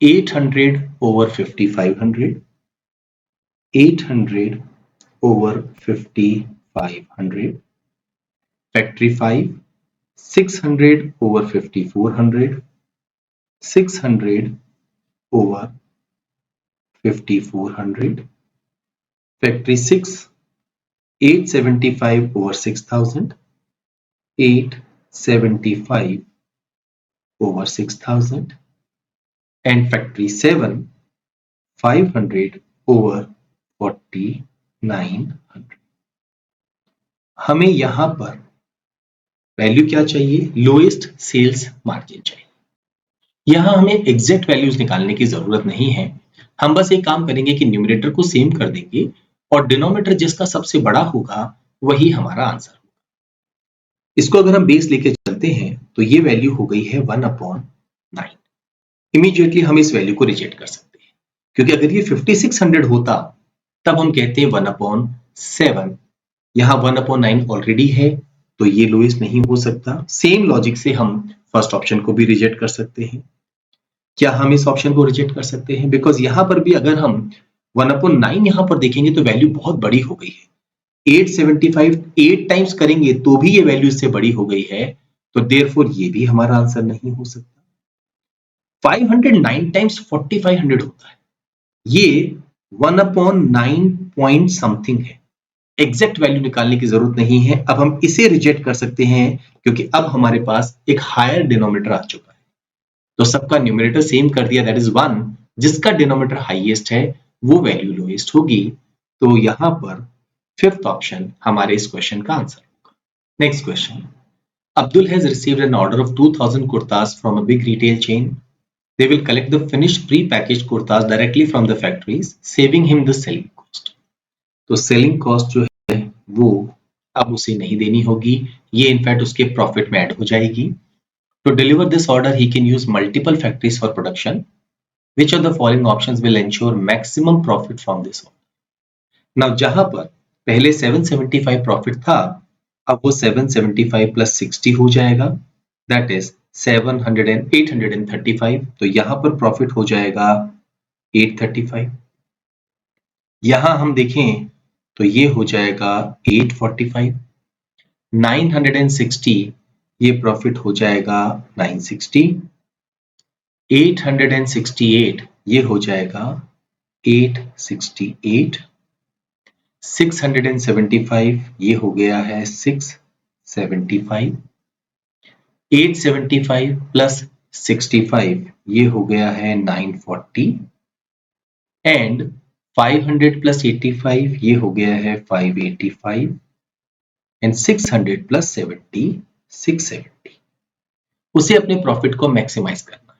Speaker 1: 800 over 5500, 800 over 5500. Factory 5, 600 over 5400, 600 over 5400. Factory 6, 875 over 6000, 875 over 6000. And factory 7, 500 over 4900. हमें यहां पर वैल्यू क्या चाहिए? लोएस्ट सेल्स मार्जिन चाहिए। यहां हमें एग्जैक्ट वैल्यूज निकालने की जरूरत नहीं है, हम बस एक काम करेंगे कि न्यूमरेटर को सेम कर देंगे और डिनोमिनेटर जिसका सबसे बड़ा होगा वही हमारा आंसर होगा। इसको अगर हम बेस लेके चलते हैं तो ये वैल्यू हो गई है 1/9। इमीडिएटली हम इस वैल्यू को रिजेक्ट कर सकते हैं, क्योंकि अगर ये 5600 होता तब हम कहते हैं 1/7। यहाँ 1/9 ऑलरेडी है तो ये लोएस्ट नहीं हो सकता। सेम लॉजिक से हम फर्स्ट ऑप्शन को भी रिजेक्ट कर सकते हैं। क्या हम इस ऑप्शन को रिजेक्ट कर सकते हैं? बिकॉज यहाँ पर भी अगर हम 1/9 यहाँ पर देखेंगे तो वैल्यू बहुत बड़ी हो गई है। 875 8 टाइम्स करेंगे तो भी ये वैल्यू इससे बड़ी हो गई है, तो देयरफॉर ये भी हमारा आंसर नहीं हो सकता। 509 टाइम्स 4500 होता है, ये 1/9 पॉइंट समथिंग है। एग्जैक्ट वैल्यू निकालने की जरूरत नहीं है। अब हम इसे रिजेक्ट कर सकते हैं क्योंकि अब हमारे पास एक हायर डिनोमिनेटर आ चुका है, तो सबका न्यूमरेटर सेम कर दिया, दैट इज 1। जिसका डिनोमिनेटर हाईएस्ट है वो वैल्यू लोएस्ट होगी। तो यहां पर फिफ्थ ऑप्शन हमारे इस क्वेश्चन का आंसर होगा। Next question, Abdul has received an order of 2000 kurtas from a big retail chain. They will collect the finished pre-packaged kurtas directly from the factories, saving him the selling cost. तो selling cost जो है वो अब उसे नहीं देनी होगी, ये इनफैक्ट उसके प्रॉफिट में ऐड हो जाएगी। To deliver this order, he can use multiple factories for production. Which of the following options will ensure maximum profit from this order? Now, जहां पर पहले 775 प्रॉफिट था, अब वो 775 प्लस 60 हो जाएगा, दैट इज 835। तो यहां पर प्रॉफिट हो जाएगा 835। यहां हम देखें तो ये हो जाएगा 845। 960 ये प्रॉफिट हो जाएगा 960। 868 ये हो जाएगा 868। 675 ये हो गया है 675। 875 प्लस 65 ये हो गया है 940 एंड 500 प्लस 85 ये हो गया है 585 एंड 600 प्लस 70 670। उसे अपने प्रॉफिट को मैक्सिमाइज करना है,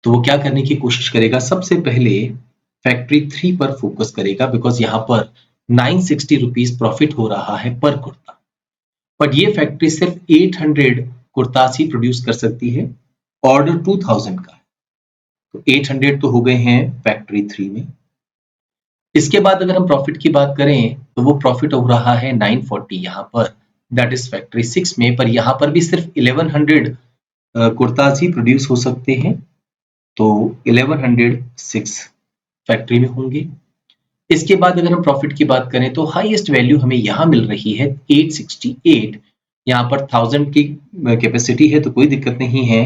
Speaker 1: तो वो क्या करने की कोशिश करेगा, सबसे पहले फैक्ट्री 3 पर फोकस करेगा बिकॉज यहाँ पर 960 रुपीज प्रॉफिट हो रहा है पर कुर्ता, बट ये फैक्ट्री सिर्फ 800 कुर्तास ही प्रोड्यूस कर सकती है, ऑर्डर 2000 का है, तो 800 तो हो गए हैं फैक्ट्री 3 में। इसके बाद अगर हम प्रॉफिट की बात करें तो वो प्रॉफिट हो रहा है 940 यहाँ पर, दैट इज फैक्ट्री 6 में, पर यहाँ पर भी सिर्फ 1100 कुर्तास ही प्रोड्यूस हो सकते हैं, तो 1106 फैक्ट्री में होंगे। इसके बाद अगर हम प्रॉफिट की बात करें तो हाईएस्ट वैल्यू हमें यहाँ मिल रही है 868, यहाँ पर 1000 की कैपेसिटी है तो कोई दिक्कत नहीं है।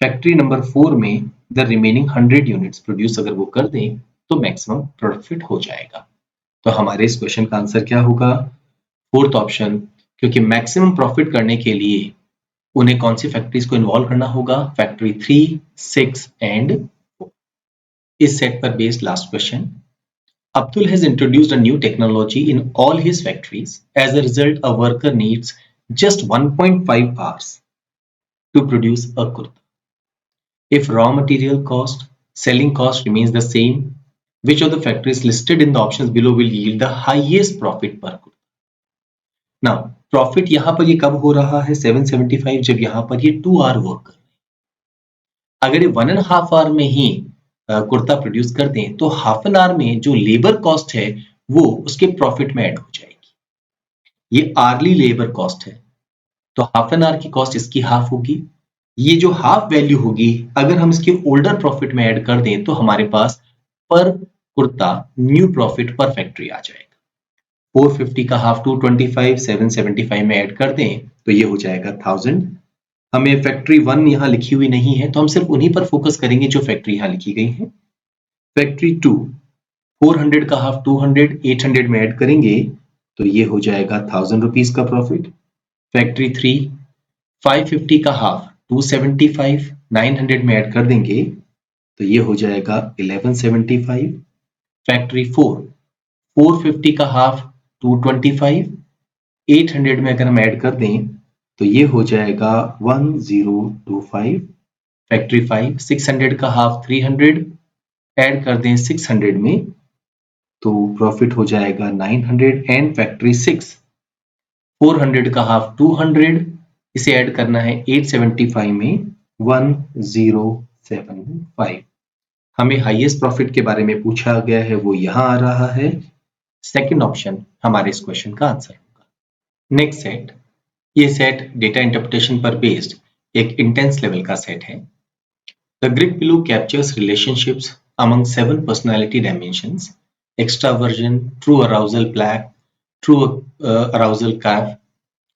Speaker 1: फैक्ट्री नंबर 4 में द रिमेनिंग 100 यूनिट्स प्रोड्यूस अगर वो कर दें तो मैक्सिमम प्रॉफिट हो जाएगा। तो हमारे इस क्वेश्चन का आंसर क्या होगा, फोर्थ ऑप्शन, क्योंकि मैक्सिमम प्रॉफिट करने के लिए उन्हें कौन सी फैक्ट्रीज को इन्वॉल्व करना होगा, फैक्ट्री 3, 6 एंड 4। इस सेट पर based last question, Abdul has introduced a new technology in all his factories. As a result, a worker needs just 1.5 hours to produce a kurta. If raw material cost, selling cost remains the same, which of the factories listed in the options below will yield the highest profit per kurta? Now, profit यहाँ पर ये कब हो रहा है 775, जब यहाँ पर ये 2 आवर वर्क कर रहे हैं। अगर ये 1.5 आवर में ही कुर्ता प्रोड्यूस कर दें तो हाफ एन आवर में जो लेबर कॉस्ट है वो उसके प्रॉफिट में ऐड हो जाएगी। ये आर्ली लेबर कॉस्ट है, तो हाफ एन आवर की कॉस्ट इसकी हाफ होगी। ये जो हाफ वैल्यू होगी अगर हम इसके ओल्डर प्रॉफिट में ऐड कर दें तो हमारे पास पर कुर्ता न्यू प्रॉफिट पर फैक्ट्री आ जाएगा। 450 का हाफ 225, 775 में ऐड कर दें तो ये हो जाएगा 1000। हमें फैक्ट्री 1 यहाँ लिखी हुई नहीं है तो हम सिर्फ उन्हीं पर फोकस करेंगे जो फैक्ट्री यहाँ लिखी गई है। फैक्ट्री 2, 400 का हाफ 200, 800 में ऐड करेंगे तो ये हो जाएगा 1000 रुपीज का प्रॉफिट। फैक्ट्री 3, 550 का हाफ 275, 900 में ऐड कर देंगे तो ये हो जाएगा 1175। फैक्ट्री 4, 450 का हाफ 225, 800 में अगर हम ऐड कर दें तो ये हो जाएगा 1025। फैक्ट्री 5, 600 का हाफ 300, ऐड कर दें 600 में तो प्रॉफिट हो जाएगा 900। एंड फैक्ट्री 6, 400 का हाफ 200, इसे ऐड करना है 875 में 1075। हमें हाईएस्ट प्रॉफिट के बारे में पूछा गया है, वो यहाँ आ रहा है। सेकंड ऑप्शन हमारे इस क्वेश्चन का आंसर होगा। नेक्स्ट सेट, ये सेट डेटा इंटरप्रिटेशन पर बेस्ड एक इंटेंस लेवल का सेट है। The grid below captures relationships among 7 personality dimensions: extraversion, true arousal black, true arousal calf,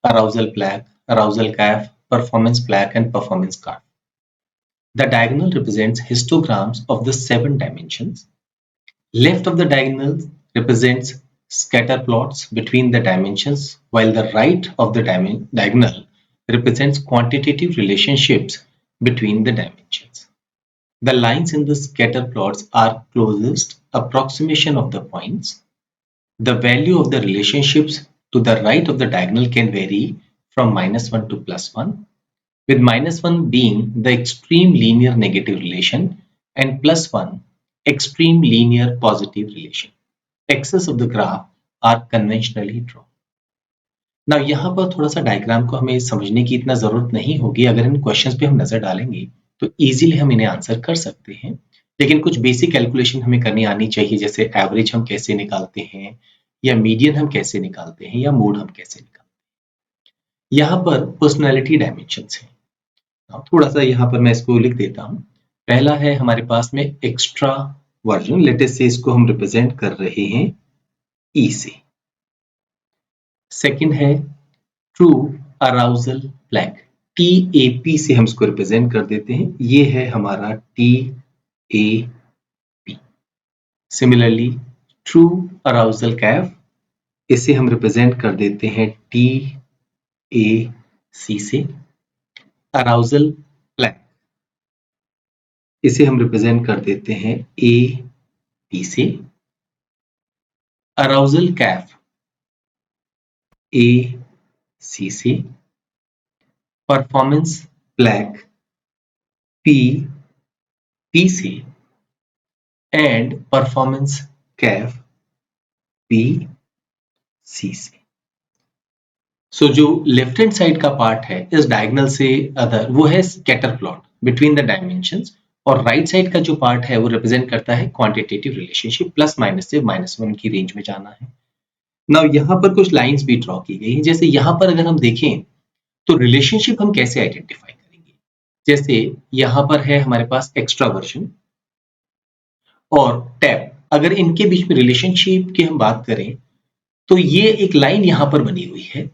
Speaker 1: arousal black, arousal calf, performance black, and performance calf. The diagonal represents histograms of the 7 dimensions. Left of the diagonal represents scatter plots between the dimensions, while the right of the diagonal represents quantitative relationships between the dimensions. The lines in the scatter plots are closest approximation of the points. The value of the relationships to the right of the diagonal can vary from -1 to +1, with -1 being the extreme linear negative relation and +1 extreme linear positive relation. Axes of the graph are conventionally drawn. Now यहाँ पर थोड़ा सा diagram को हमें समझने की इतना जरूरत नहीं होगी, अगर इन क्वेश्चंस पे हम नजर डालेंगे तो इजीली हम इन्हें आंसर कर सकते हैं, लेकिन कुछ बेसिक कैलकुलेशन हमें करनी आनी चाहिए, जैसे एवरेज हम कैसे निकालते हैं, या मीडियन हम कैसे निकालते हैं, या मोड हम कैसे निकालते हैं। यहाँ पर पर्सनैलिटी डायमेंशंस हैं, थोड़ा सा यहाँ पर मैं इसको लिख देता हूँ। पहला है हमारे पास में एक्स्ट्रा वर्जन, लेटेस्ट से इसको हम रिप्रेजेंट कर रहे हैं ई से। सेकेंड है ट्रू अराउजल ब्लैक, TAP से हम इसको रिप्रेजेंट कर देते हैं, ये है हमारा TAP। Similarly true arousal Kaif, इसे हम रिप्रेजेंट कर देते हैं TAC से। अराउजल ब्लैक, इसे हम रिप्रेजेंट कर देते हैं ए पी से, अराउजल कैफ ए सी से, परफॉर्मेंस ब्लैक पी पी से एंड परफॉर्मेंस कैफ पी सी से। सो जो लेफ्ट हैंड साइड का पार्ट है इस डायगोनल से अदर, वो है scatter plot between the dimensions, और राइट साइड का जो पार्ट है वो रिप्रेजेंट करता है क्वांटिटेटिव रिलेशनशिप, प्लस माइनस से -1 की रेंज में जाना है। नाउ यहाँ पर कुछ लाइंस भी ड्रॉ की गई हैं। जैसे यहाँ पर अगर हम देखें तो रिलेशनशिप हम कैसे आइडेंटिफाई करेंगे, जैसे यहाँ पर है हमारे पास एक्स्ट्रावर्जन और टैप, अगर इनके बीच में रिलेशनशिप की हम बात करें तो ये एक लाइन यहाँ पर बनी हुई है।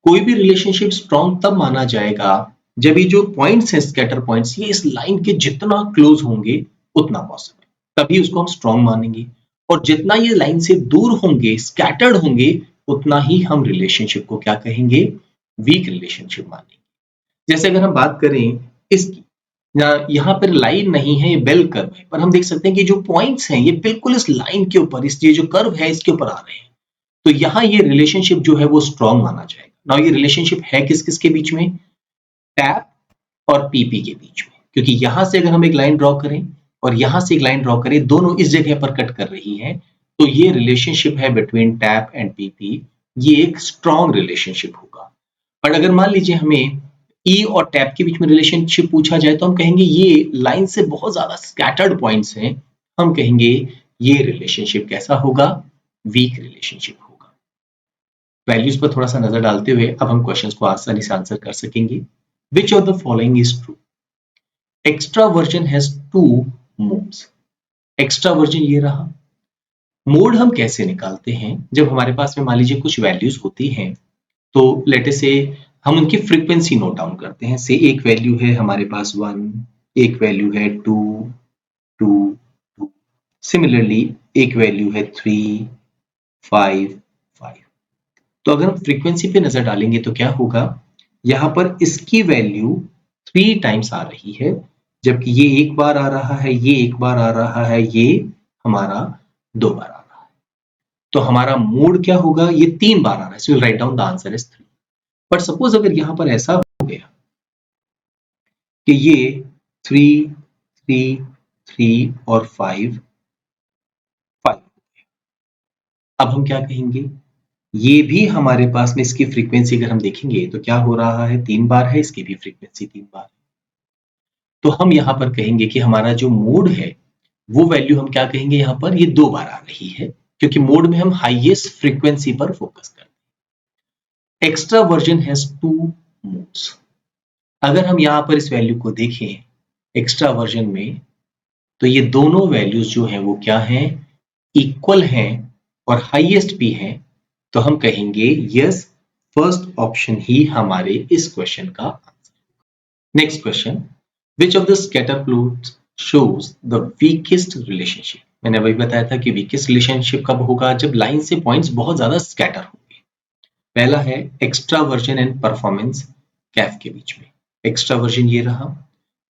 Speaker 1: कोई भी रिलेशनशिप स्ट्रॉन्ग तब माना जाएगा जब ये जो पॉइंट्स हैं, स्कैटर पॉइंट्स, ये इस लाइन के जितना क्लोज होंगे उतना पॉसिबल, तभी उसको हम स्ट्रॉन्ग मानेंगे। और जितना ये लाइन से दूर होंगे, स्कैटर्ड होंगे, उतना ही हम रिलेशनशिप को क्या कहेंगे, वीक रिलेशनशिप मानेंगे। जैसे अगर हम बात करें इसकी, यहाँ पर लाइन नहीं है, ये बेल कर्व है, पर हम देख सकते हैं कि जो पॉइंट्स हैं ये बिल्कुल इस लाइन के ऊपर, इस ये जो कर्व है इसके ऊपर आ रहे हैं, तो यहाँ ये रिलेशनशिप जो है वो स्ट्रॉन्ग माना जाएगा। नाउ ये रिलेशनशिप है किस किस के बीच में, टैप और पीपी के बीच में, क्योंकि यहां से अगर हम एक लाइन ड्रॉ करें और यहां से एक लाइन ड्रॉ करें, दोनों इस जगह पर कट कर रही हैं, तो ये रिलेशनशिप है बिटवीन टैप एंड पीपी, ये एक स्ट्रॉन्ग रिलेशनशिप होगा। बट अगर मान लीजिए हमें ई और टैप के बीच में रिलेशनशिप पूछा जाए तो हम कहेंगे ये लाइन से बहुत ज्यादा स्कैटर्ड पॉइंट्स हैं, हम कहेंगे ये रिलेशनशिप कैसा होगा, वीक रिलेशनशिप होगा। वैल्यूज पर थोड़ा सा नजर डालते हुए अब हम क्वेश्चंस को आसानी से आंसर कर सकेंगे। विच of the following is true, extraversion has 2 modes, extraversion ये रहा। मोड हम कैसे निकालते हैं, जब हमारे पास में मान लीजिए कुछ वैल्यूज होती हैं, तो लेट अस से हम उनकी फ्रीक्वेंसी नोट डाउन करते हैं। से एक वैल्यू है हमारे पास 1, एक वैल्यू है 2, 2, 2, सिमिलरली एक वैल्यू है 3, 5, 5। तो अगर हम फ्रीक्वेंसी पे नजर डालेंगे तो क्या होगा, यहाँ पर इसकी वैल्यू 3 टाइम्स आ रही है, जबकि ये एक बार आ रहा है, ये एक बार आ रहा है, ये हमारा 2 बार आ रहा है। तो हमारा मोड क्या होगा, ये 3 बार आ रहा है, so write down the answer is 3। But suppose अगर यहाँ पर ऐसा हो गया कि ये 3, 3, 3 और 5, 5, अब हम क्या कहेंगे, ये भी हमारे पास में इसकी फ्रीक्वेंसी अगर हम देखेंगे तो क्या हो रहा है, 3 बार है, इसकी भी फ्रीक्वेंसी 3 बार है। तो हम यहाँ पर कहेंगे कि हमारा जो मोड है वो वैल्यू हम क्या कहेंगे, यहाँ पर ये 2 बार आ रही है, क्योंकि मोड में हम हाईएस्ट फ्रीक्वेंसी पर फोकस करते हैं। एक्स्ट्रा वर्जन हैज 2 मोड्स, अगर हम यहाँ पर इस वैल्यू को देखें एक्स्ट्रा वर्जन में, तो ये दोनों वैल्यूज जो हैं वो क्या हैं, इक्वल हैं और हाईएस्ट भी हैं। तो हम कहेंगे यस, फर्स्ट ऑप्शन ही हमारे इस क्वेश्चन का answer. Next question, which of the scatter plots shows the weakest relationship. मैंने वही बताया था कि वीकेस्ट रिलेशनशिप कब होगा, जब लाइन से पॉइंट्स बहुत ज्यादा स्कैटर होंगे। पहला है extra version and performance Kaif के बीच में, एक्स्ट्रा वर्जन ये रहा,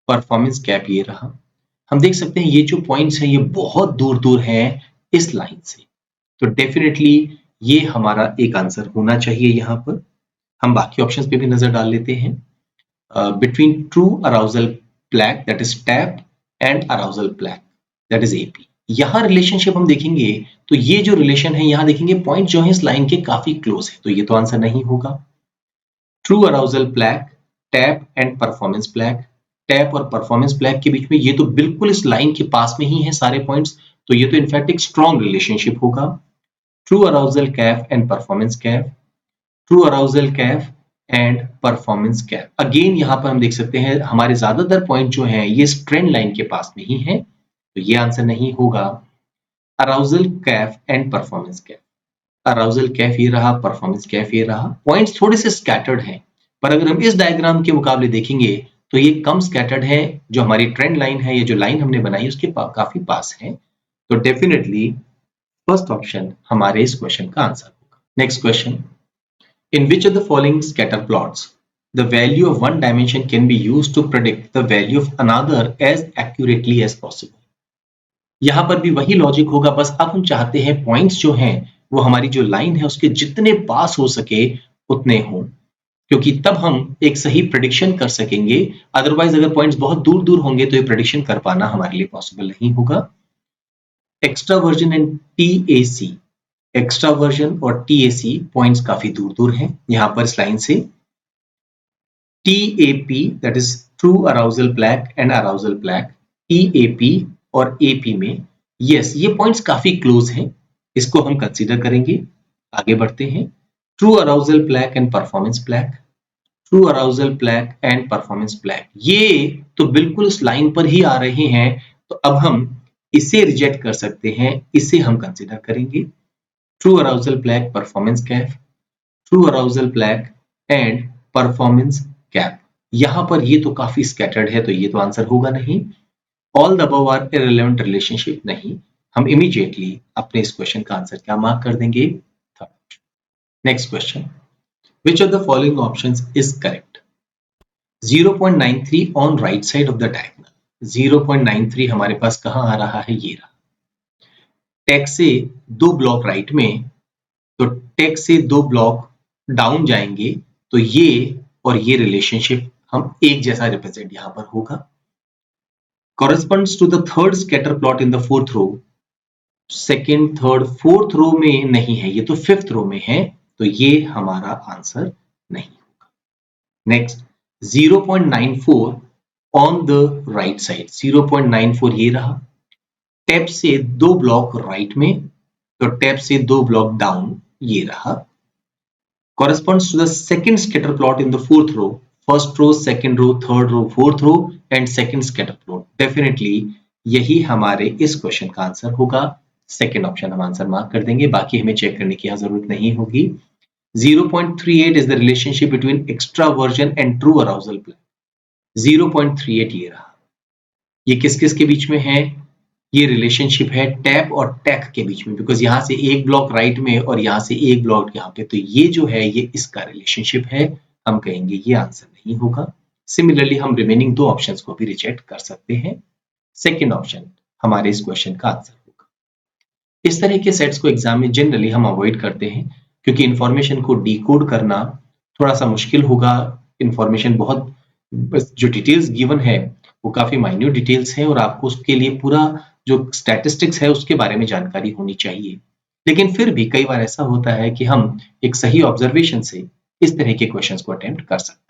Speaker 1: परफॉर्मेंस कैप ये रहा। हम देख सकते हैं ये जो पॉइंट्स हैं ये बहुत दूर दूर हैं इस लाइन से, तो डेफिनेटली ये हमारा एक आंसर होना चाहिए। यहाँ पर हम बाकी ऑप्शंस पे भी नजर डाल लेते हैं। Between true arousal plaque that is tap and arousal plaque that is AP, यहाँ रिलेशनशिप हम देखेंगे तो ये जो रिलेशन है यहाँ देखेंगे पॉइंट जो है इस लाइन के काफी क्लोज है, तो ये तो आंसर नहीं होगा। True arousal plaque, tap and performance plaque, tap और परफॉर्मेंस प्लैक के बीच में ये तो बिल्कुल इस लाइन के पास में ही है सारे पॉइंट्स, तो ये तो इनफैक्ट एक स्ट्रॉन्ग रिलेशनशिप होगा। True arousal Kaif and performance Kaif, true arousal Kaif and performance Kaif, again यहाँ पर हम देख सकते हैं हमारे ज्यादातर पॉइंट जो हैं ये ट्रेंड लाइन के पास में ही है, तो ये आंसर नहीं होगा। Arousal Kaif and performance Kaif, arousal Kaif ये रहा, परफॉर्मेंस कैफ ये रहा। पॉइंट्स थोड़े से स्कैटर्ड हैं, पर अगर हम इस डायग्राम के मुकाबले देखेंगे तो ये कम स्कैटर्ड है, जो हमारी ट्रेंड लाइन है, ये जो लाइन हमने बनाई उसके काफी पास है, तो डेफिनेटली फर्स्ट ऑप्शन हमारे इस क्वेश्चन का आंसर होगा। Next question, in which of the following scatter plots the value of one dimension can be used to predict the value of another as accurately as possible. यहाँ पर भी वही logic होगा, बस अब हम चाहते हैं पॉइंट्स जो हैं वो हमारी जो लाइन है उसके जितने पास हो सके उतने हों, क्योंकि तब हम एक सही प्रेडिक्शन कर सकेंगे। अदरवाइज अगर पॉइंट्स बहुत दूर दूर होंगे तो ये प्रेडिक्शन कर पाना हमारे लिए पॉसिबल नहीं होगा। एक्स्ट्रावर्जन एंड TAC, एक्स्ट्रावर्जन और TAC पॉइंट्स काफी दूर दूर हैं यहाँ पर इस लाइन से। TAP that is true arousal plaque and arousal plaque, TAP और AP में यस ये पॉइंट्स काफी क्लोज हैं, इसको हम कंसीडर करेंगे। आगे बढ़ते हैं। True arousal plaque and performance plaque, true arousal plaque and performance plaque ये तो बिल्कुल उस लाइन पर ही आ रहे हैं, तो अब हम इसे रिजेक्ट कर सकते हैं, इसे हम कंसीडर करेंगे। True arousal plaque, performance gap, true arousal plaque and performance gap. यहां पर ये तो काफी स्कैटर्ड है, तो ये तो आंसर होगा नहीं। All the above are irrelevant relationship नहीं। हम इमीडिएटली अपने इस क्वेश्चन का आंसर क्या मार्क कर देंगे? Third. Next question, which of the following options is correct? 0.93 on right side of the diagonal. 0.93 हमारे पास कहां आ रहा है? ये रहा। टेक से 2 ब्लॉक राइट में, तो टेक से 2 ब्लॉक डाउन जाएंगे, तो ये और ये रिलेशनशिप हम एक जैसा रिप्रेजेंट यहां पर होगा। corresponds to the third scatter plot in the fourth row, second third fourth row में नहीं है, ये तो फिफ्थ रो में है, तो ये हमारा आंसर नहीं होगा। Next 0.94 on the right side, 0.94 ये रहा। टैप से 2 ब्लॉक राइट में, तो टैप से 2 ब्लॉक डाउन ये रहा। corresponds to the second scatter plot in the fourth row, first row, second row, third row, fourth row and second scatter plot। Definitely यही हमारे इस क्वेश्चन का आंसर होगा। सेकेंड ऑप्शन हम आंसर मार्क कर देंगे, बाकी हमें चेक करने की जरूरत नहीं होगी। 0.38 is the relationship between extraversion and true arousal play। 0.38 ये रहा। ये किस किस के बीच में है? ये रिलेशनशिप है टैप और टैक के बीच में, बिकॉज यहाँ से एक ब्लॉक राइट में और यहाँ से एक ब्लॉक यहाँ पे, तो ये जो है ये इसका रिलेशनशिप है। हम कहेंगे ये आंसर नहीं होगा। सिमिलरली हम रिमेनिंग 2 ऑप्शंस को भी रिजेक्ट कर सकते हैं। सेकेंड ऑप्शन हमारे इस क्वेश्चन का आंसर होगा। इस तरह के सेट्स को एग्जाम में जनरली हम अवॉइड करते हैं, क्योंकि इंफॉर्मेशन को डिकोड करना थोड़ा सा मुश्किल होगा। इंफॉर्मेशन बहुत, जो डिटेल्स गिवन है वो काफी माइन्यूट डिटेल्स हैं और आपको उसके लिए पूरा जो स्टैटिस्टिक्स है उसके बारे में जानकारी होनी चाहिए। लेकिन फिर भी कई बार ऐसा होता है कि हम एक सही ऑब्जर्वेशन से इस तरह के क्वेश्चंस को अटेम्प्ट कर सकते हैं।